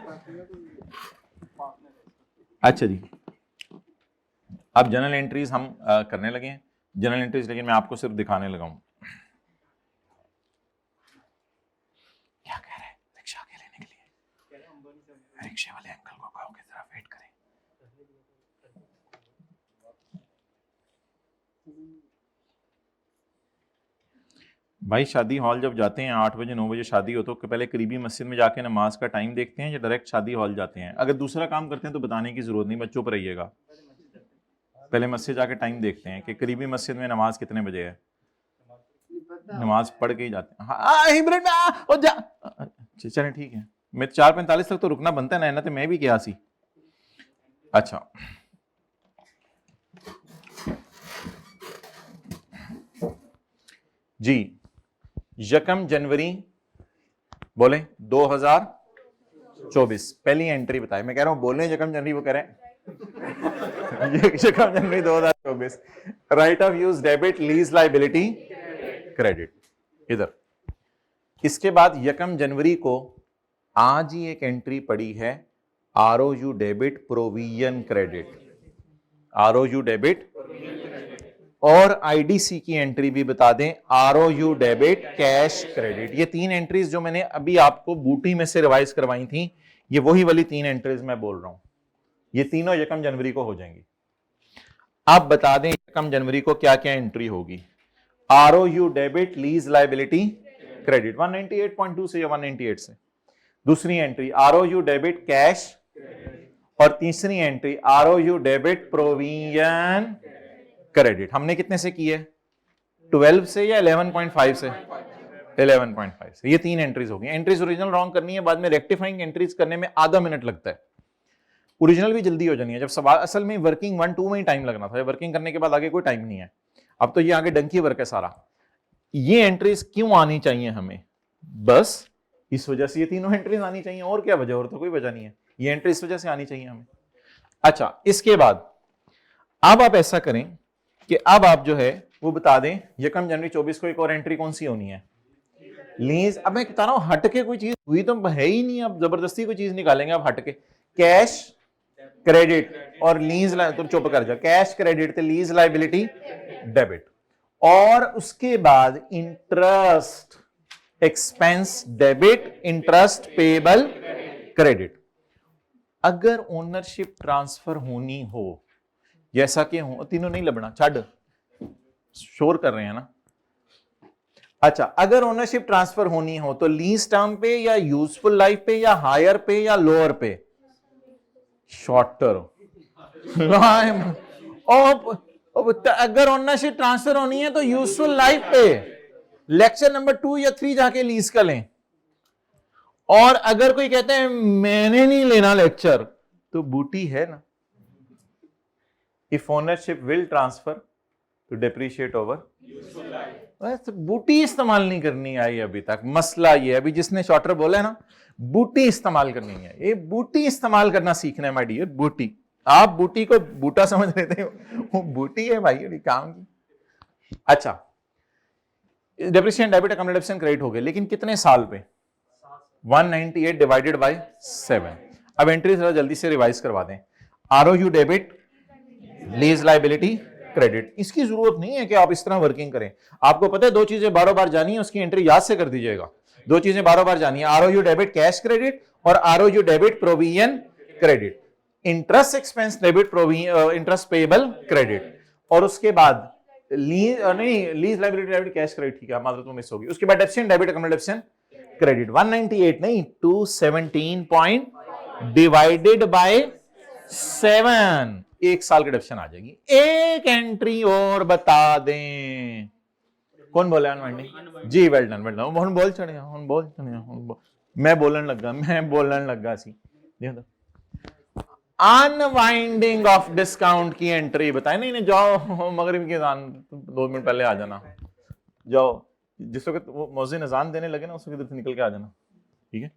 अच्छा जी, अब जनरल एंट्रीज हम करने लगे हैं। जनरल एंट्रीज लेकिन मैं आपको सिर्फ दिखाने लगा हूं। क्या कह रहे हैं? रिक्शा के लेने के लिए रिक्शे वाले अंकल को कहो कि जरा वेट करें। भाई शादी हॉल जब जाते हैं 8 बजे 9 बजे शादी हो तो पहले करीबी मस्जिद में जाके नमाज का टाइम देखते हैं या डायरेक्ट शादी हॉल जाते हैं? अगर दूसरा काम करते हैं तो बताने की जरूरत नहीं, बच्चों पर रहिएगा। पहले मस्जिद जाके टाइम देखते हैं कि करीबी मस्जिद में नमाज कितने बजे है, नमाज पढ़ के ही जाते हैं। चलें ठीक है, मैं 4:45 तक तो रुकना बनता है ना, तो मैं भी क्या सी। अच्छा जी, 1 जनवरी बोले 2024 पहली एंट्री बताए। मैं कह रहा हूं बोल रहे हैं 1 जनवरी, वो कह रहे हैं 1 जनवरी 2024। Right of use debit, lease liability, credit इधर। इसके बाद 1 जनवरी को आज ही एक एंट्री पड़ी है आरओयू debit, provision credit. ROU debit और आईडीसी की एंट्री भी बता दें, आरओयू डेबिट, कैश क्रेडिट। ये 3 एंट्रीज जो मैंने अभी आपको बूटी में से रिवाइज करवाई थी, ये वही वाली 3 एंट्रीज मैं बोल रहा हूं। ये तीनों 1 जनवरी को हो जाएंगी। आप बता दें 1 जनवरी को क्या क्या एंट्री होगी। आरओयू डेबिट, लीज लाइबिलिटी, क्रेडिट 198.2 से या 198 से। दूसरी एंट्री आरओयू डेबिट, कैश। और तीसरी एंट्री आरओयू डेबिट, प्रोविजन क्रेडिट। हमने कितने से की है? 12 से या 11.5 से? 11.5 से। ये 3 एंट्रीज होगी। एंट्रीज ओरिजिनल रॉन्ग करनी है, बाद में रेक्टिफाइंग एंट्रीज करने में आधा मिनट लगता है। ओरिजिनल भी जल्दी हो जानी है। जब सवाल असल में वर्किंग 1 2 में ही टाइम लगना था, वर्किंग करने के बाद आगे कोई टाइम नहीं है। अब तो ये आगे डंकी वर्क है सारा। ये एंट्रीज क्यों आनी चाहिए हमें? बस इस वजह से ये तीनों एंट्रीज आनी चाहिए, और क्या वजह? और तो कोई वजह नहीं है। ये एंट्री इस वजह से आनी चाहिए हमें। अच्छा, इसके बाद अब आप ऐसा करें कि अब आप जो है वो बता दें 1 जनवरी 24 को एक और एंट्री कौन सी होनी है? लीज। अब मैं बता रहा हूं हट के कोई चीज हुई तो है ही नहीं, अब जबरदस्ती कोई चीज निकालेंगे अब हट के। कैश क्रेडिट और लीज, तुम चुप कर जाओ, कैश क्रेडिट ते लीज लाइबिलिटी डेबिट, और उसके बाद interest expense debit, interest payable credit. अगर ओनरशिप ट्रांसफर होनी हो, जैसा कि हो, तीनों नहीं लबना, छड़ शोर कर रहे हैं ना। अच्छा, अगर ओनरशिप ट्रांसफर होनी हो तो लीज टर्म पे या यूजफुल लाइफ पे या हायर पे या लोअर पे? शॉर्टर। अगर ओनरशिप ट्रांसफर होनी है तो यूजफुल लाइफ पे, लेक्चर नंबर 2 या 3 जाके लीज का लें। और अगर कोई कहते हैं मैंने नहीं लेना लेक्चर, तो बूटी है ना। इफ ओनरशिप विल ट्रांसफर तो डेप्रिशिएट ओवर, बस बूटी इस्तेमाल नहीं करनी आई अभी तक। मसला ये अभी जिसने शॉर्टर बोला है ना, बूटी इस्तेमाल करनी है, ये बूटी इस्तेमाल करना सीखना है माय डियर। बूटी, आप बूटी को बूटा समझ लेते हो, वो बूटी है भाई, ये काम की। अच्छा, डेप्रिसिएशन डेबिट अकोमोडेशन क्रेडिट हो गए, लेकिन कितने साल पे? 198 डिवाइडेड बाय 7। अब एंट्री जरा जल्दी से रिवाइज करवा दें। आरओयू डेबिट, लीज लाइबिलिटी क्रेडिट। इसकी जरूरत नहीं है कि आप इस तरह वर्किंग करें। आपको पता है दो चीजें बारों बार जानी है, उसकी एंट्री याद से कर दीजिएगा। दो चीजें बारों बार जानी है, आरओयू डेबिट कैश क्रेडिट और ROU debit provision credit. Interest expense debit provision, interest payable credit, और उसके बाद लीज नहीं, lease liability debit cash credit, ठीक है, मात्र तो मिस होगी। उसके बाद डेप्सिएशन डेबिट अकोमोडेशन क्रेडिट। 198 नहीं, 217 पॉइंट डिवाइडेड बाय 7, एक साल की डेप्सिएशन आ जाएगी। एक एंट्री और बता दें, कौन बोला अनवाइंडिंग? जी, वेल डन, वेल डन। हुन बोल चढ़े, हुन बोल चढ़े, मैं बोलन लगा सी। अनवाइंडिंग ऑफ डिस्काउंट की एंट्री बताए। नहीं, जाओ मगरिब की अजान 2 मिनट पहले आ जाना, जाओ, जिस वक्त वो मौज़िन अजान देने लगे ना, उस वक्त निकल के आ जाना, ठीक है।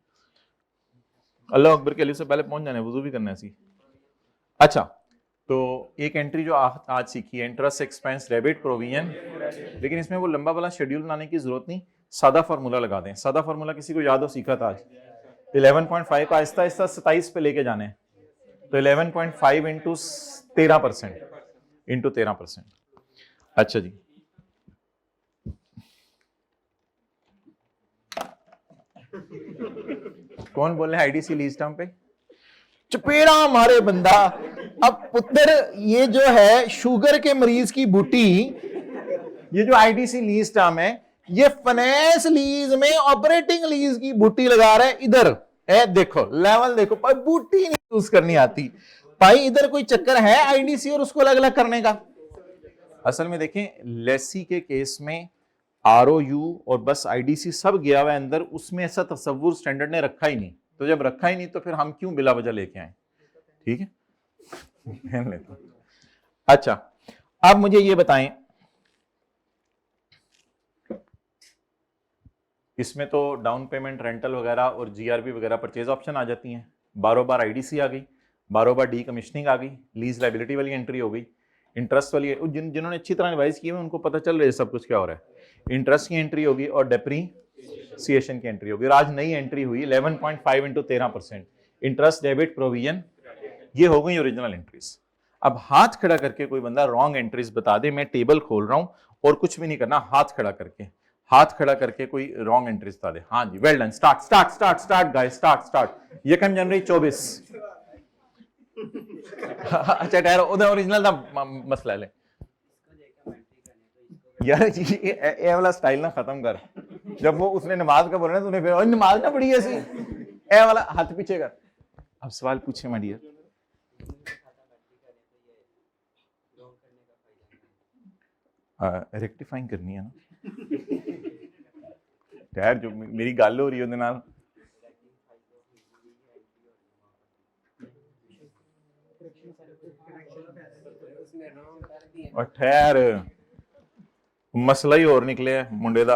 अल्लाह अकबर के लिए से पहले पहुंच जाने, वुजू भी करना है सी। अच्छा, तो एक एंट्री जो आज सीखी है, इंटरेस्ट एक्सपेंस डेबिट प्रोविजन, लेकिन इसमें वो लंबा वाला शेड्यूल बनाने की जरूरत नहीं, सादा फार्मूला लगा दें। सादा फार्मूला किसी को याद हो, सीखा था आज। 11.5 का आहिस्ता आहिस्ता 27 पे लेके जाने, तो 11.5 इंटू 13%। अच्छा जी, कौन बोले आईडीसी लीज टर्म पे? चपेड़ा मारे बंदा। अब पुत्र, ये जो है शुगर के मरीज की बूटी, ये जो आईडीसी लीज टर्म है, ये फाइनेंस लीज में ऑपरेटिंग लीज की बूटी लगा रहा है। इधर देखो लेवल, देखो भाई, बूटी नहीं यूज करनी आती भाई। इधर कोई चक्कर है आईडीसी और उसको अलग अलग करने का? असल में देखें, लेसी के केस में आरओयू और बस आईडीसी सब गया हुआ है अंदर, उसमें ऐसा तस्वुर स्टैंडर्ड ने रखा ही नहीं। तो जब रखा ही नहीं तो फिर हम क्यों बिला वजह लेके आए, ठीक है। अच्छा, अब मुझे ये बताएं, इसमें तो डाउन पेमेंट, रेंटल वगैरह और जीआरबी वगैरह परचेज ऑप्शन आ जाती हैं। बारों बार आईडीसी आ गई, बारों बार डी कमीशनिंग आ गई, लीज लाइबिलिटी वाली एंट्री हो गई, इंटरेस्ट वाली, जिन्होंने अच्छी तरह रिवाइज किए उनको पता चल रहा है सब कुछ क्या हो रहा है। इंटरेस्ट की एंट्री होगी और डेप्रीसिएशन की एंट्री होगी। और आज नई एंट्री हुई 11.5 इंटू 13%, इंटरेस्ट डेबिट प्रोविजन, ये हो गई ओरिजिनल एंट्रीज। अब हाथ खड़ा करके कोई बंदा रॉन्ग एंट्रीज बता दे, मैं टेबल खोल रहा हूं और कुछ भी नहीं करना, हाथ खड़ा करके कोई रॉन्ग एंट्रीज बता दे। हाँ जी, well done, start guys, start. यकम जनवरी 24। अच्छा ठहरो, उधर ओरिजिनल का मसला ले यार जी, ये वाला स्टाइल ना खत्म कर। जब वो उसने नमाज का बोला ना, तूने फिर नमाज ना पढ़ी ऐसी, ए वाला हाथ पीछे कर। अब सवाल पूछे माय डियर, रेक्टिफाइंग करनी है ना यार, जो मेरी गल हो रही है ਉਹਦੇ ਨਾਲ। और ठहर, मसला ही और निकले मुंडे दा।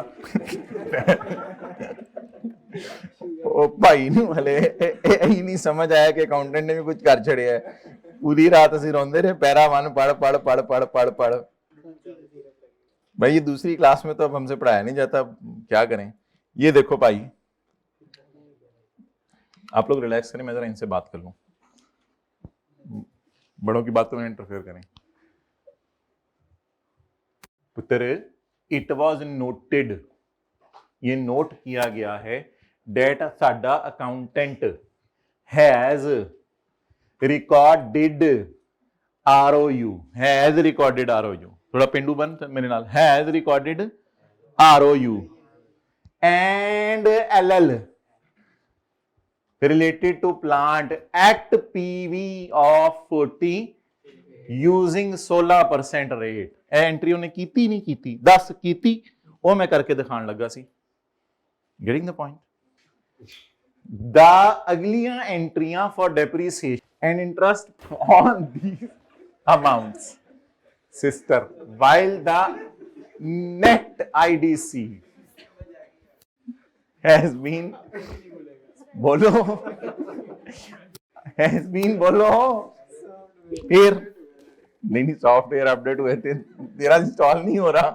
ओ भाई नूं हले यही नहीं समझ आया कि अकाउंटेंट ने भी कुछ कर छड़िया है। पूरी रात असीं रोंदे रहे, पैरा वन पढ़। भाई ये दूसरी क्लास में तो अब हमसे पढ़ाया नहीं जाता, क्या करें। ये देखो भाई, आप लोग रिलैक्स करें, मैं जरा इनसे बात कर लूं। बड़ों की बातों में इंटरफेयर करें। पुत्र, इट वॉज नोटेड, ये नोट किया गया है, डेट साडा accountant has recorded ROU, has recorded ROU, थोड़ा पेंडू बन मेरे नाल, has recorded ROU and LL related to plant at PV of 40 using 16% rate। Entry ਉਹਨੇ ਕੀਤੀ ਨਹੀਂ ਕੀਤੀ, 10 ਕੀਤੀ, ਉਹ ਮੈਂ ਕਰਕੇ ਦਿਖਾਉਣ ਲੱਗਾ ਸੀ। getting the point? the ਅਗਲੀਆਂ ਐਂਟਰੀਆਂ for depreciation and interest on these amounts sister, while the net IDC has been बोलो has been बोलो फिर नहीं सॉफ्टवेयर अपडेट हुए थे, तेरा इंस्टॉल नहीं हो रहा।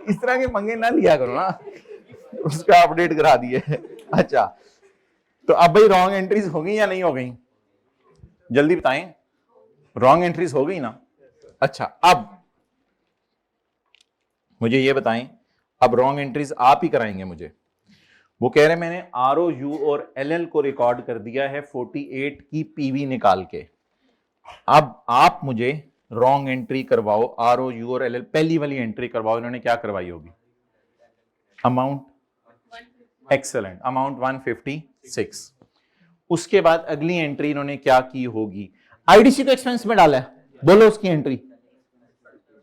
इस तरह के पंगे ना लिया करो ना, उसका अपडेट करा दिए। अच्छा, तो अब भाई रॉन्ग एंट्रीज हो गई या नहीं हो गई, जल्दी बताएं। रॉन्ग एंट्रीज हो गई ना। अच्छा, अब मुझे ये बताएं, अब रॉन्ग एंट्रीज आप ही कराएंगे मुझे। वो कह रहे हैं मैंने ROU और LL को रिकॉर्ड कर दिया है 48 की PV निकाल के, अब आप मुझे रॉन्ग एंट्री करवाओ, ROU और LL पहली वाली एंट्री करवाओ। इन्होंने क्या करवाई होगी? Amount, excellent, amount 156। उसके बाद अगली एंट्री इन्होंने क्या की होगी? IDC को एक्सपेंस में डाला है, बोलो उसकी entry,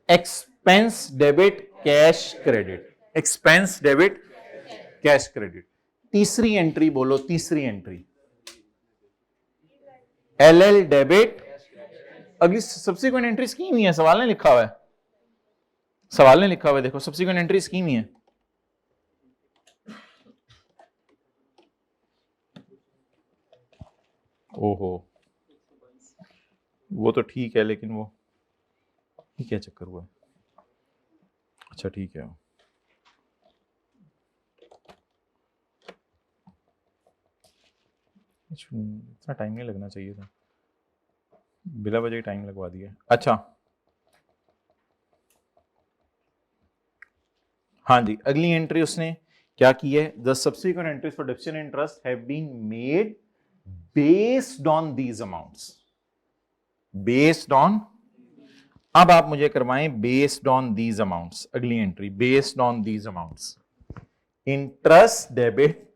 expense debit cash credit, expense debit cash credit. तीसरी एंट्री बोलो, तीसरी एंट्री LL डेबिट, अगली सब्सिक्वेंट एंट्री स्कीम ही है, सवाल ने लिखा हुआ है, सवाल ने लिखा हुआ है, देखो सब्सिक्वेंट एंट्री स्कीम ही है। ओहो, वो तो ठीक है, लेकिन वो क्या चक्कर हुआ? अच्छा ठीक है, इतना टाइम नहीं लगना चाहिए था, बिला वजह टाइम लगवा दिया। अच्छा हाँ जी, अगली एंट्री उसने क्या की है? The subsequent entries for depreciation interest have been made based on these amounts, based on, अब आप मुझे करवाएं बेस्ड ऑन दीज अमाउंट्स। अगली entry based on these amounts, interest debit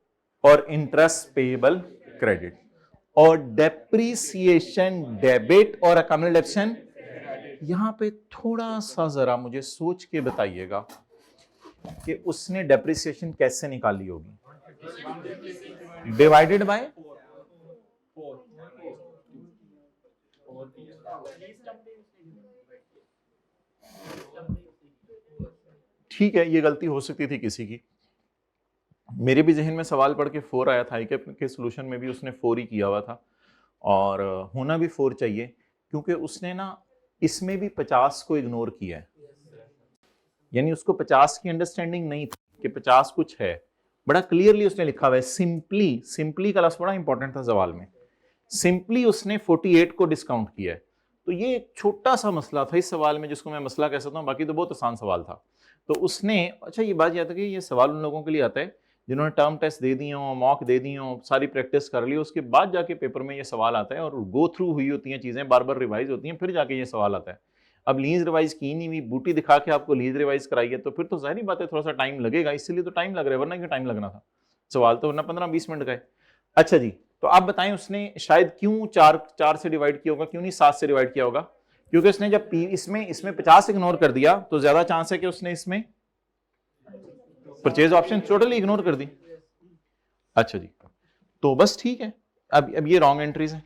और इंटरेस्ट पेएबल क्रेडिट और डेप्रीसिएशन डेबिट और अकाउंटेबल डेप्रिसिएशन। यहां पे थोड़ा सा जरा मुझे सोच के बताइएगा कि उसने डेप्रीसिएशन कैसे निकाली होगी? डिवाइडेड बाय, ठीक है, ये गलती हो सकती थी किसी की। मेरे भी जहन में सवाल पढ़ के 4 आया था, के सॉल्यूशन में भी उसने 4 ही किया हुआ था, और होना भी 4 चाहिए, क्योंकि उसने ना इसमें भी 50 को इग्नोर किया है, यानी उसको 50 की अंडरस्टैंडिंग नहीं थी कि 50 कुछ है, बड़ा क्लियरली उसने लिखा हुआ है। सिंपली, सिंपली का लफ्ज़ बड़ा इंपॉर्टेंट था सवाल में, सिंपली उसने 48 को डिस्काउंट किया है। तो ये एक छोटा सा मसला था इस सवाल में, जिसको मैं मसला कह सकता हूँ, बाकी तो बहुत आसान सवाल था। तो उसने, अच्छा ये बात याद है कि ये सवाल उन लोगों के लिए आता है जिन्होंने टर्म टेस्ट दे दिए हों, मॉक दे दिए हों, सारी प्रैक्टिस कर ली, उसके बाद जाके पेपर में ये सवाल आता है और गो थ्रू हुई होती हैं चीज़ें, बार बार रिवाइज होती हैं, फिर जाके ये सवाल आता है। अब लीज रिवाइज की नहीं हुई, बूटी दिखा के आपको लीज रिवाइज कराई है, तो फिर तो जाहिर बात है थोड़ा सा टाइम लगेगा, इसलिए तो टाइम लग रहा है, वरना क्यों टाइम लगना था? सवाल तो वरना 15-20 मिनट का है। अच्छा जी, तो आप बताएं उसने शायद क्यों 4 से डिवाइड किया होगा, क्यों नहीं 7 से डिवाइड किया होगा? क्योंकि उसने जब इसमें 50 इग्नोर कर दिया, तो ज्यादा चांस है कि उसने इसमें परचेज ऑप्शन टोटली इग्नोर कर दी। अच्छा जी, तो बस ठीक है, अब ये रॉन्ग एंट्रीज है।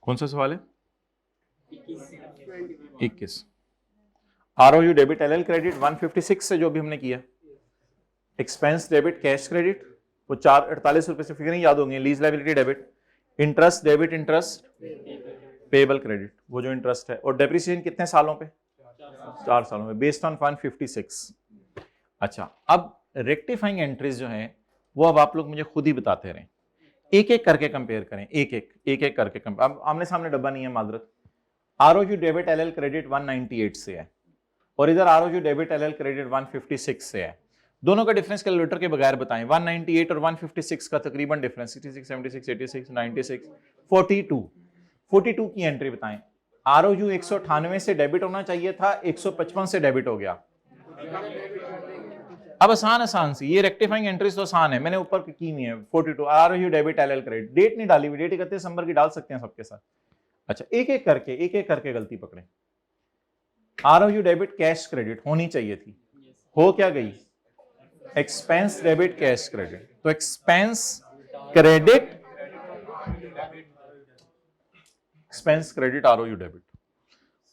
कौन सा सवाल है? 21। ROU डेबिट LL क्रेडिट 156 से जो भी हमने किया, एक्सपेंस डेबिट कैश क्रेडिट वो 48 रुपए से फिगर नहीं याद होंगे, lease liability debit, interest debit interest payable credit, वो जो इंटरेस्ट है, और डेप्रिसिएशन कितने सालों पे? 4 सालों में, बेस्ड ऑन 156। अच्छा, अब रेक्टिफाइंग एंट्रीज जो है वो अब आप लोग मुझे खुद ही बताते रहें, एक एक करके कंपेयर करें, एक एक करके कंपेयर। अब आमने सामने डब्बा नहीं है माजरत। आरओयू डेबिट एलएल क्रेडिट 198 से है और इधर आरओयू डेबिट एलएल क्रेडिट 156 से है। दोनों का डिफरेंस कैलकुलेटर के बगैर बताएं। 198 और 156 का तकरीबन डिफरेंस 66, 76, 86, 96, 42 42 की एंट्री बताएं। आरओयू 198 से डेबिट होना चाहिए था, 155 से डेबिट हो गया। अब आसान सी, ये रेक्टिफाइंग एंट्रीज तो आसान है, मैंने ऊपर की नहीं है। 42 आरओयू डेबिट एलएल क्रेडिट, डेट नहीं डाली हुई, डेट 31 दिसंबर की डाल सकते हैं सबके साथ। अच्छा, एक एक करके गलती पकड़े। आरओयू डेबिट कैश क्रेडिट होनी चाहिए थी, हो क्या गई? एक्सपेंस डेबिट कैश क्रेडिट, तो expense credit expense credit ROU debit.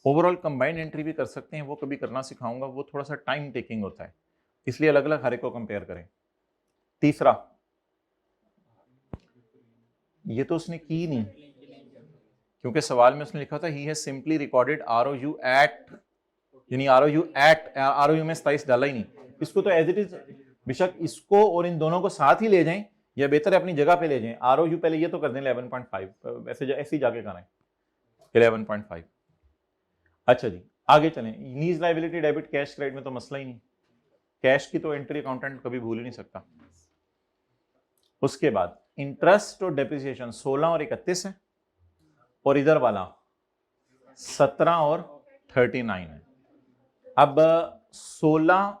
Overall combined entry भी कर सकते हैं, वो कभी करना सिखाऊंगा, वो थोड़ा सा टाइम टेकिंग होता है, इसलिए अलग अलग हर एक को कंपेयर करें। तीसरा, ये तो उसने की नहीं, क्योंकि सवाल में उसने लिखा था ही has simply recorded ROU at, यानी आरओयू में 27 डाला ही नहीं। इसको तो एज इट इज, बेशक इसको और इन दोनों को साथ ही ले जाएं या बेहतर है अपनी जगह पे ले जाएं। आरओयू पहले ये तो कर दें 11.5, ऐसे ही जाके करें 11.5। अच्छा जी, आगे चलें। Lease liability debit cash credit में तो मसला ही नहीं, कैश की तो एंट्री अकाउंटेंट कभी भूल ही नहीं सकता। उसके बाद इंटरेस्ट और डेप्रिसिएशन 16 और 31 है, और इधर वाला 17 और 39 है। अब 16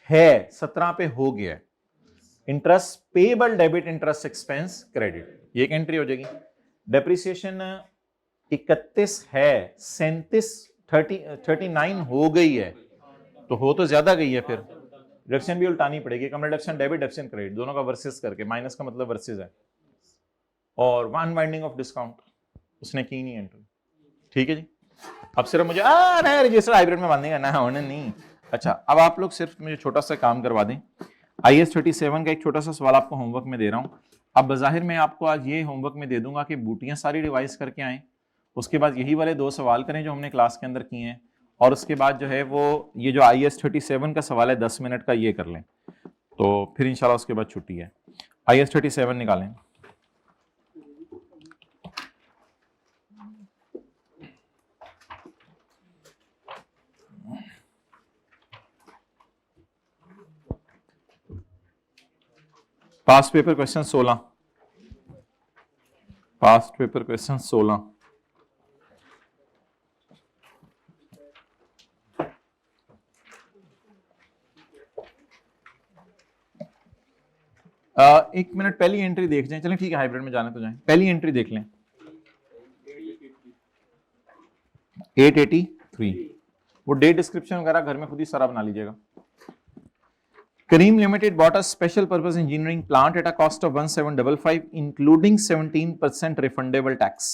है, 17 पे हो गया। Interest payable debit interest expense credit, ये एक एंट्री हो जाएगी। डेप्रिसिएशन 31 है, 39 हो गई है, तो हो तो ज्यादा गई है, फिर डिडक्शन भी उल्टानी पड़ेगी। कम डिडक्शन डेबिट, डेबिशन क्रेडिट, दोनों का वर्सेस करके, माइनस का मतलब वर्सेस है। और अनवाइंडिंग ऑफ डिस्काउंट उसने की नहीं एंट्री, ठीक है जी। अब सिर्फ मुझे रजिस्टर हाइब्रिड में बांधने का ना होने नहीं। अच्छा, अब आप लोग सिर्फ मुझे छोटा सा काम करवा दें। IAS 37 का एक छोटा सा सवाल आपको होमवर्क में दे रहा हूं। अब बज़ाहिर मैं आपको आज ये होमवर्क में दे दूंगा कि बूटियां सारी रिवाइज करके आएँ, उसके बाद यही वाले 2 सवाल करें जो हमने क्लास के अंदर किए हैं, और उसके बाद जो है वो ये जो IAS 37 का सवाल है 10 मिनट का, ये कर लें, तो फिर इंशाल्लाह उसके बाद छुट्टी है। IAS 37 निकालें। Past paper question 16, past paper question 16। एक मिनट, पहली एंट्री देख जाएं। चलें ठीक है, हाइब्रिड में जाने तो जाएं, पहली एंट्री देख लें। 883, वो डेट डिस्क्रिप्शन वगैरह घर में खुद ही सारा बना लीजिएगा। Kareem Limited bought a special purpose engineering plant at a cost of 1755 including 17% refundable tax.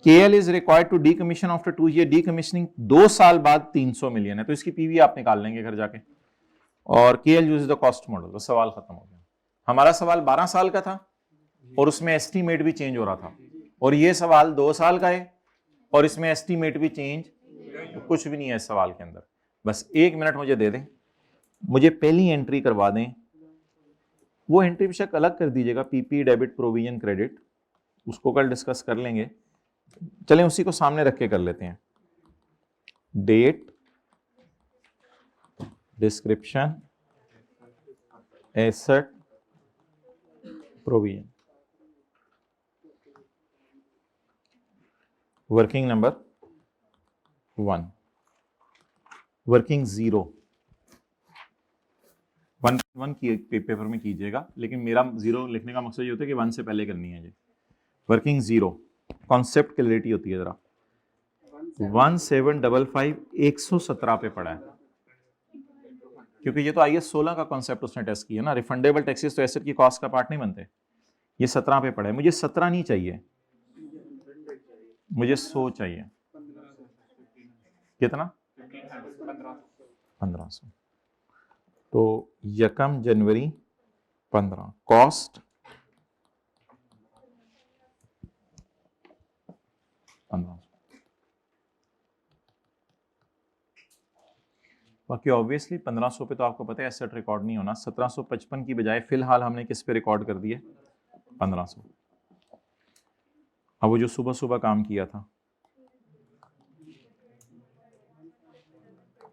KL is required to decommission after 2 year, decommissioning 2 साल बाद 300 मिलियन है, तो इसकी पीवी आप निकाल लेंगे घर जाके। और KL uses the cost model, तो सवाल खत्म हो गया। हमारा सवाल 12 साल का था और उसमें एस्टीमेट भी चेंज हो रहा था, और ये सवाल 2 साल का है और इसमें एस्टीमेट भी चेंज, तो कुछ भी नहीं है इस सवाल के अंदर। बस 1 मिनट मुझे दे दें, मुझे पहली एंट्री करवा दें। वो एंट्री बेशक अलग कर दीजिएगा, पीपी डेबिट प्रोविजन क्रेडिट, उसको कल डिस्कस कर लेंगे। चलें उसी को सामने रख के कर लेते हैं। Date description asset provision, working number 1, working 0, 1 की पेपर में कीजिएगा, लेकिन मेरा 0 लिखने का मकसद ये होता है कि 1 से पहले करनी है जी। वर्किंग 0 कॉन्सेप्ट क्लैरिटी होती है जरा। 1755 117 पे पड़ा है, क्योंकि ये तो IAS 16 का कॉन्सेप्ट उसने टेस्ट किया ना। रिफंडेबल टैक्सेस तो एसेट की कॉस्ट का पार्ट नहीं बनते। ये 17 पे पड़ा है, मुझे 17 नहीं चाहिए, मुझे 100 चाहिए। कितना? 1500। तो 1 जनवरी 15, कॉस्ट 1500। बाकी ऑब्वियसली 1500 पे तो आपको पता है एसेट रिकॉर्ड नहीं होना। 1755 की बजाय फिलहाल हमने किस पे रिकॉर्ड कर दिए? 1500। अब वो जो सुबह सुबह काम किया था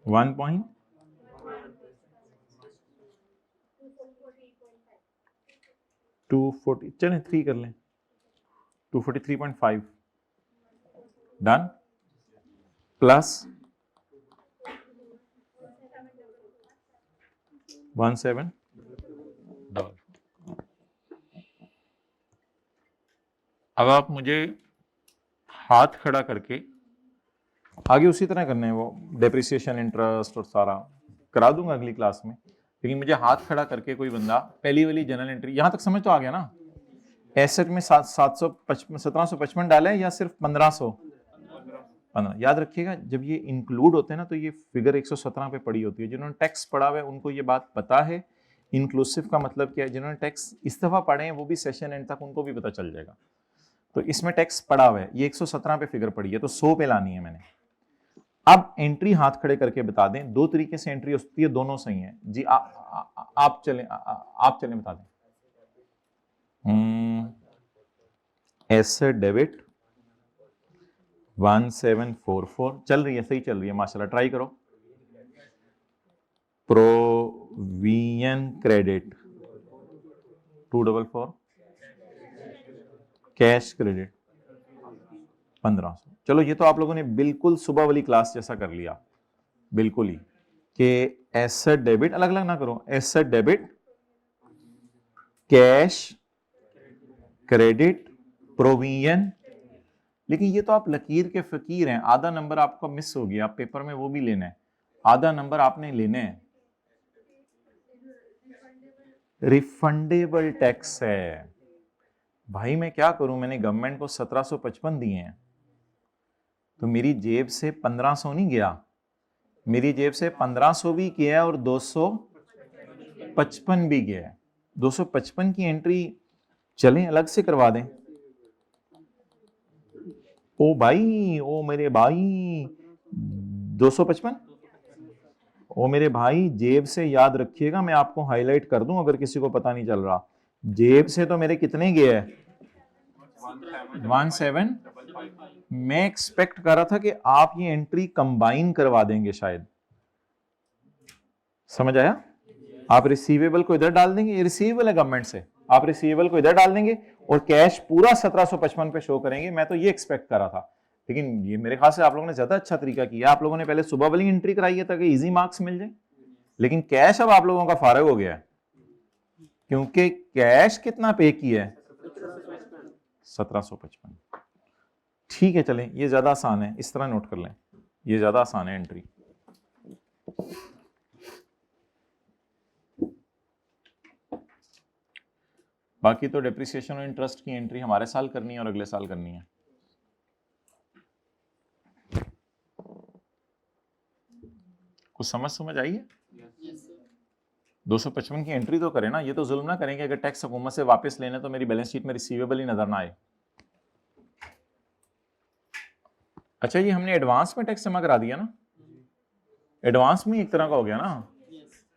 1.240, चलें 3 कर लें, 243.5 डन, प्लस 17 डॉलर। अब आप मुझे हाथ खड़ा करके आगे उसी तरह करने हैं, वो डेप्रिसिएशन इंटरेस्ट और सारा करा दूंगा अगली क्लास में, लेकिन मुझे हाथ खड़ा करके कोई बंदा पहली वाली जनरल एंट्री, यहां तक समझ तो आ गया ना? एसेट में 1755 डाले या सिर्फ 1500? 15। याद रखिएगा जब ये इंक्लूड होते हैं ना तो ये फिगर 117 पे पड़ी होती है। जिन्होंने टैक्स पढ़ा हुआ है उनको ये बात पता है इंक्लूसिव का मतलब क्या है। जिन्होंने टैक्स इस दफा पढ़े हैं वो भी सेशन एंड तक उनको भी पता चल जाएगा। तो इसमें टैक्स पड़ा हुआ है, ये 117 पे फिगर पड़ी है तो 100 पे लानी है मैंने। अब एंट्री हाथ खड़े करके बता दें, दो तरीके से एंट्री होती है, दोनों सही हैं जी। आप चलें बता दें। एसेट डेबिट 1744 चल रही है, सही चल रही है माशाल्लाह, ट्राई करो। Provision credit 244, cash credit 1500। चलो ये तो आप लोगों ने बिल्कुल सुबह वाली क्लास जैसा कर लिया, बिल्कुल ही, कि एसेट डेबिट अलग अलग ना करो, asset debit, cash credit, provision. लेकिन ये तो आप लकीर के फकीर हैं, आधा नंबर आपका मिस हो गया, पेपर में वो भी लेना है, आधा नंबर आपने लेने हैं। रिफंडेबल टैक्स है भाई, मैं क्या करूं, मैंने गवर्नमेंट को 1755 दिए हैं तो मेरी जेब से 1500 नहीं गया, मेरी जेब से 1500 भी गया और 255 भी गया है। 255 की एंट्री चलें अलग से करवा दें। ओ भाई, ओ मेरे भाई, 255, ओ मेरे भाई जेब से याद रखिएगा, मैं आपको हाईलाइट कर दूं अगर किसी को पता नहीं चल रहा। जेब से तो मेरे कितने गए हैं? 17। मैं एक्सपेक्ट कर रहा था कि आप ये एंट्री कंबाइन करवा देंगे शायद, समझ आया? आप रिसीवेबल को इधर डाल देंगे, ये रिसीवेबल है गवर्नमेंट से, आप रिसीवेबल को इधर डाल देंगे और कैश पूरा 1755 पे शो करेंगे। मैं तो ये एक्सपेक्ट कर रहा था, लेकिन ये मेरे ख्याल से आप लोगों ने ज्यादा अच्छा तरीका किया। आप लोगों ने पहले सुबह वाली एंट्री कराई है ताकि इजी मार्क्स मिल जाए, लेकिन कैश अब आप लोगों का फारग हो गया है, क्योंकि कैश कितना पे किया है? 1755। ठीक है चलें, ये ज्यादा आसान है, इस तरह नोट कर लें, ये ज्यादा आसान है एंट्री। बाकी तो डेप्रिसिएशन और इंटरेस्ट की एंट्री हमारे साल करनी है और अगले साल करनी है। कुछ समझ आई है? 255 की एंट्री तो करें ना, ये तो जुल्म ना करेंगे अगर टैक्स हुकूमत से वापस लेने तो मेरी बैलेंस शीट में रिसीवेबल ही नजर ना आए। अच्छा, ये हमने एडवांस में टैक्स जमा करा दिया ना, एडवांस में एक तरह का हो गया ना।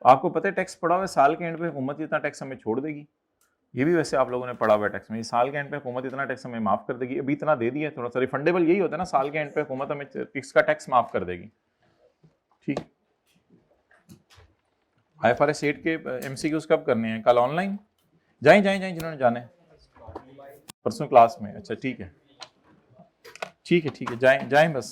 आपको पता है टैक्स पड़ा हुआ है, साल के एंड पे हुकूमत इतना टैक्स हमें छोड़ देगी। ये भी वैसे आप लोगों ने पढ़ा हुआ है टैक्स में, साल के एंड पे हुकूमत इतना टैक्स हमें माफ कर देगी, अभी इतना दे दिया है, थोड़ा सा रिफंडेबल यही होता है ना, साल के एंड पे हुकूमत हमें इसका टैक्स माफ कर देगी। ठीक, IFRS 8 के MCQs कब करने हैं? कल ऑनलाइन जाएं जिन्होंने जाने, परसों क्लास में। अच्छा ठीक है जाएं बस।